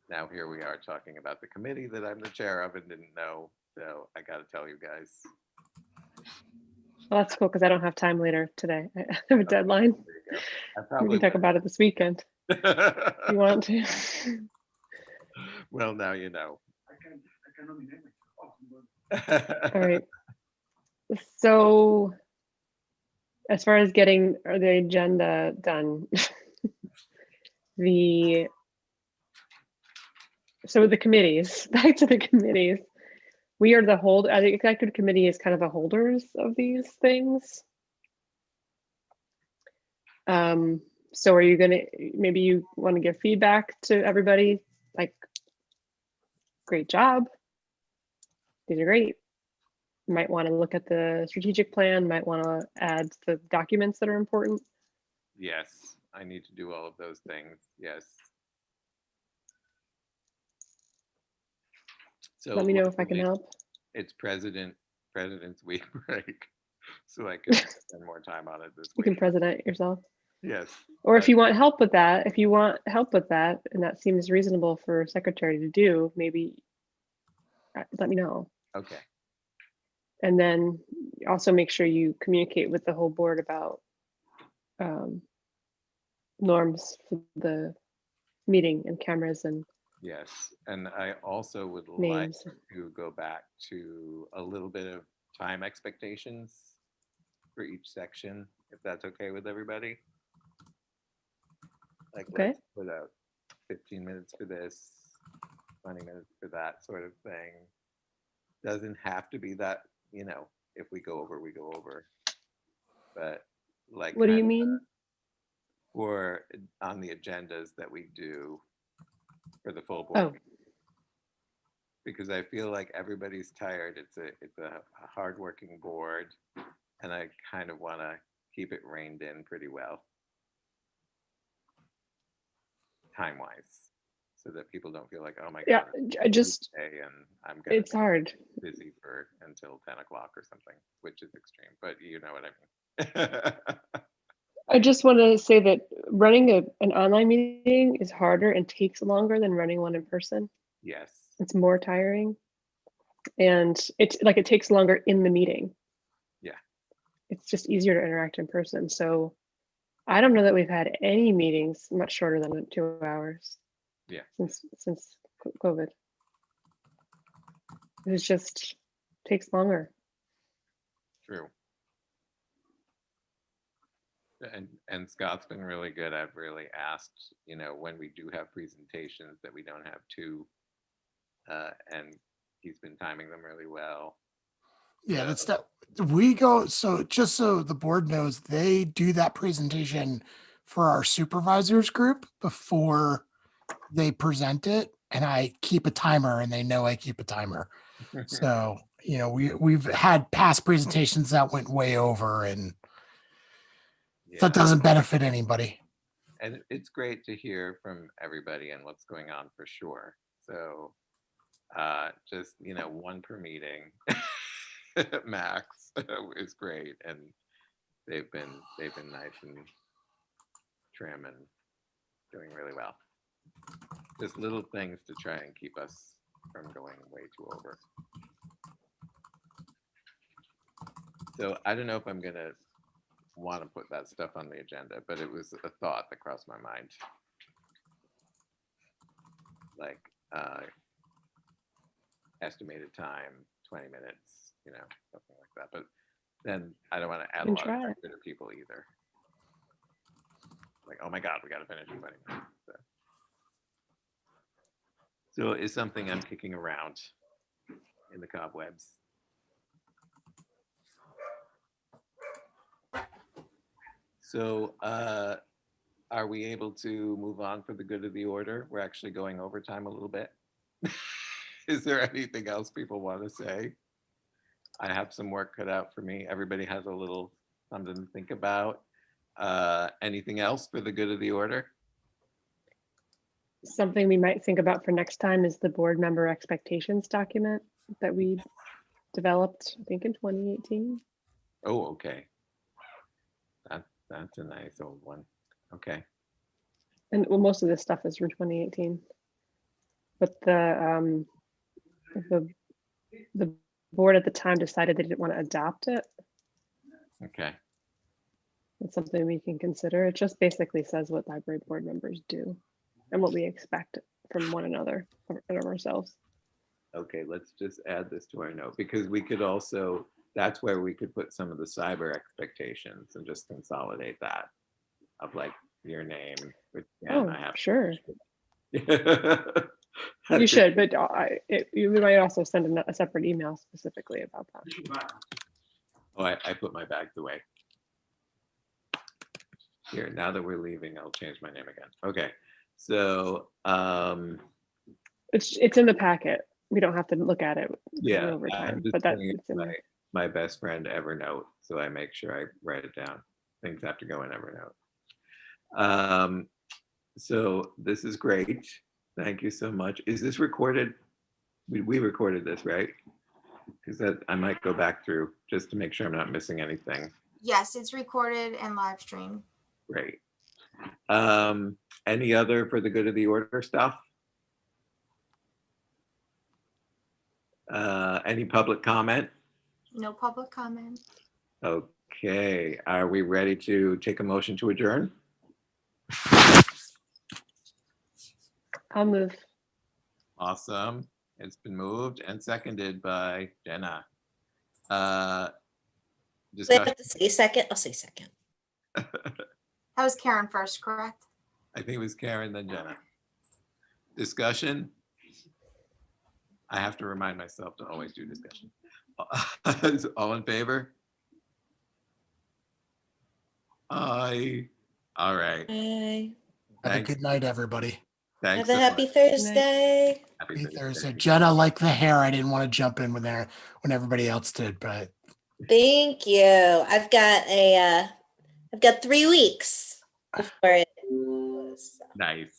now here we are talking about the committee that I'm the chair of and didn't know, so I got to tell you guys. Well, that's cool because I don't have time later today. I have a deadline. There you go. I We probably can talk about it this weekend would. if you want to. Well, now you know. All right. So as far as getting the agenda done, so the committees, back to the committees. We are the executive committee is kind of the holders of these things. So are you gonna, maybe you want to give feedback to everybody, like, great job. These are great. You might want to look at the strategic plan, might want to add the documents that are important. Yes, I need to do all of those things. Yes. So Let me know if I can luckily, help. It's President's Week break, so I can spend more time on it this You can week. president yourself. Yes. Or if you want help with that, and that seems reasonable for secretary to do, maybe let me know. Okay. And then also make sure you communicate with the whole board about norms for the meeting and cameras and Yes, and I also would like names. to go back to a little bit of time expectations for each section, if that's okay with everybody. Like, Okay. let's put out 15 minutes for this, 20 minutes for that sort of thing. Doesn't have to be that, you know, if we go over, we go over. But like, What do you kind of mean? for on the agendas that we do for the full board. Oh, meeting. Because I feel like everybody's tired. It's a hardworking board, and I kind of want to keep it reined in pretty well, time-wise, so that people don't feel like, oh my yeah. god, I just, Tuesday and I'm gonna it's hard. be busy for until 10 o'clock or something, which is extreme, but you know what I mean. I just want to say that running an online meeting is harder and takes longer than running one in person. Yes. It's more tiring, and it's like it takes longer in the meeting. Yeah. It's just easier to interact in person. So I don't know that we've had any meetings much shorter than 2 hours. Yeah. Since COVID. It just takes longer. True. And Scott's been really good. I've really asked, you know, when we do have presentations that we don't have two, and he's been timing them really well. Yeah, that's that. We go, so just so the board knows, they do that presentation for our supervisors group before they present it. And I keep a timer and they know I keep a timer. So, you know, we've had past presentations that went way over, and Yeah. that doesn't benefit anybody. And it's great to hear from everybody and what's going on for sure. So just, you know, one per meeting max is great. And they've been nice and trim and doing really well. Just little things to try and keep us from going way too over. So I don't know if I'm gonna want to put that stuff on the agenda, but it was a thought that crossed my mind. Like estimated time, 20 minutes, you know, something like that. But then I don't want to add a lot of pressure to people either. Like, oh my God, we got to finish in 20 minutes. So it's something I'm kicking around in the cobwebs. So are we able to move on for the good of the order? We're actually going overtime a little bit. Is there anything else people want to say? I have some work cut out for me. Everybody has a little something to think about. Anything else for the good of the order? Something we might think about for next time is the board member expectations document that we developed, I think in 2018. Oh, okay. That's a nice old one. Okay. And well, most of this stuff is from 2018. But the board at the time decided they didn't want to adopt it. Okay. It's something we can consider. It just basically says what library board members do and what we expect from one another and of ourselves. Okay, let's just add this to our note, because we could also, that's where we could put some of the cyber expectations and just consolidate that of like your name, which again, I have. Sure. You You should, but we might also send a separate email specifically about that. Oh, I put my bags away. Here, now that we're leaving, I'll change my name again. Okay, so it's in the packet. We don't have to look at it. Yeah, over time, I'm just but that's it's in my best friend Evernote, so I make sure I write it down. Things have to go in Evernote. So this is great. Thank you so much. Is this recorded? We recorded this, right? Because that I might go back through just to make sure I'm not missing anything. Yes, it's recorded and live streamed. Great. Any other for the good of the order stuff? Any public comment? No public comment. Okay, are we ready to take a motion to adjourn? I'll move. Awesome. It's been moved and seconded by Jenna. Do I Discussion. have to say second? I'll say second. That was Karen first, correct? I think it was Karen, then Jenna. Discussion? I have to remind myself to always do discussion. All in favor? Aye. All right. Bye. Have a Thanks. good night, everybody. Thanks. Have a so happy much. Thursday. Happy Happy Thursday. Thursday. Jenna, like the hair, I didn't want to jump in when everybody else did, but Thank you. I've got 3 weeks before it goes. Nice.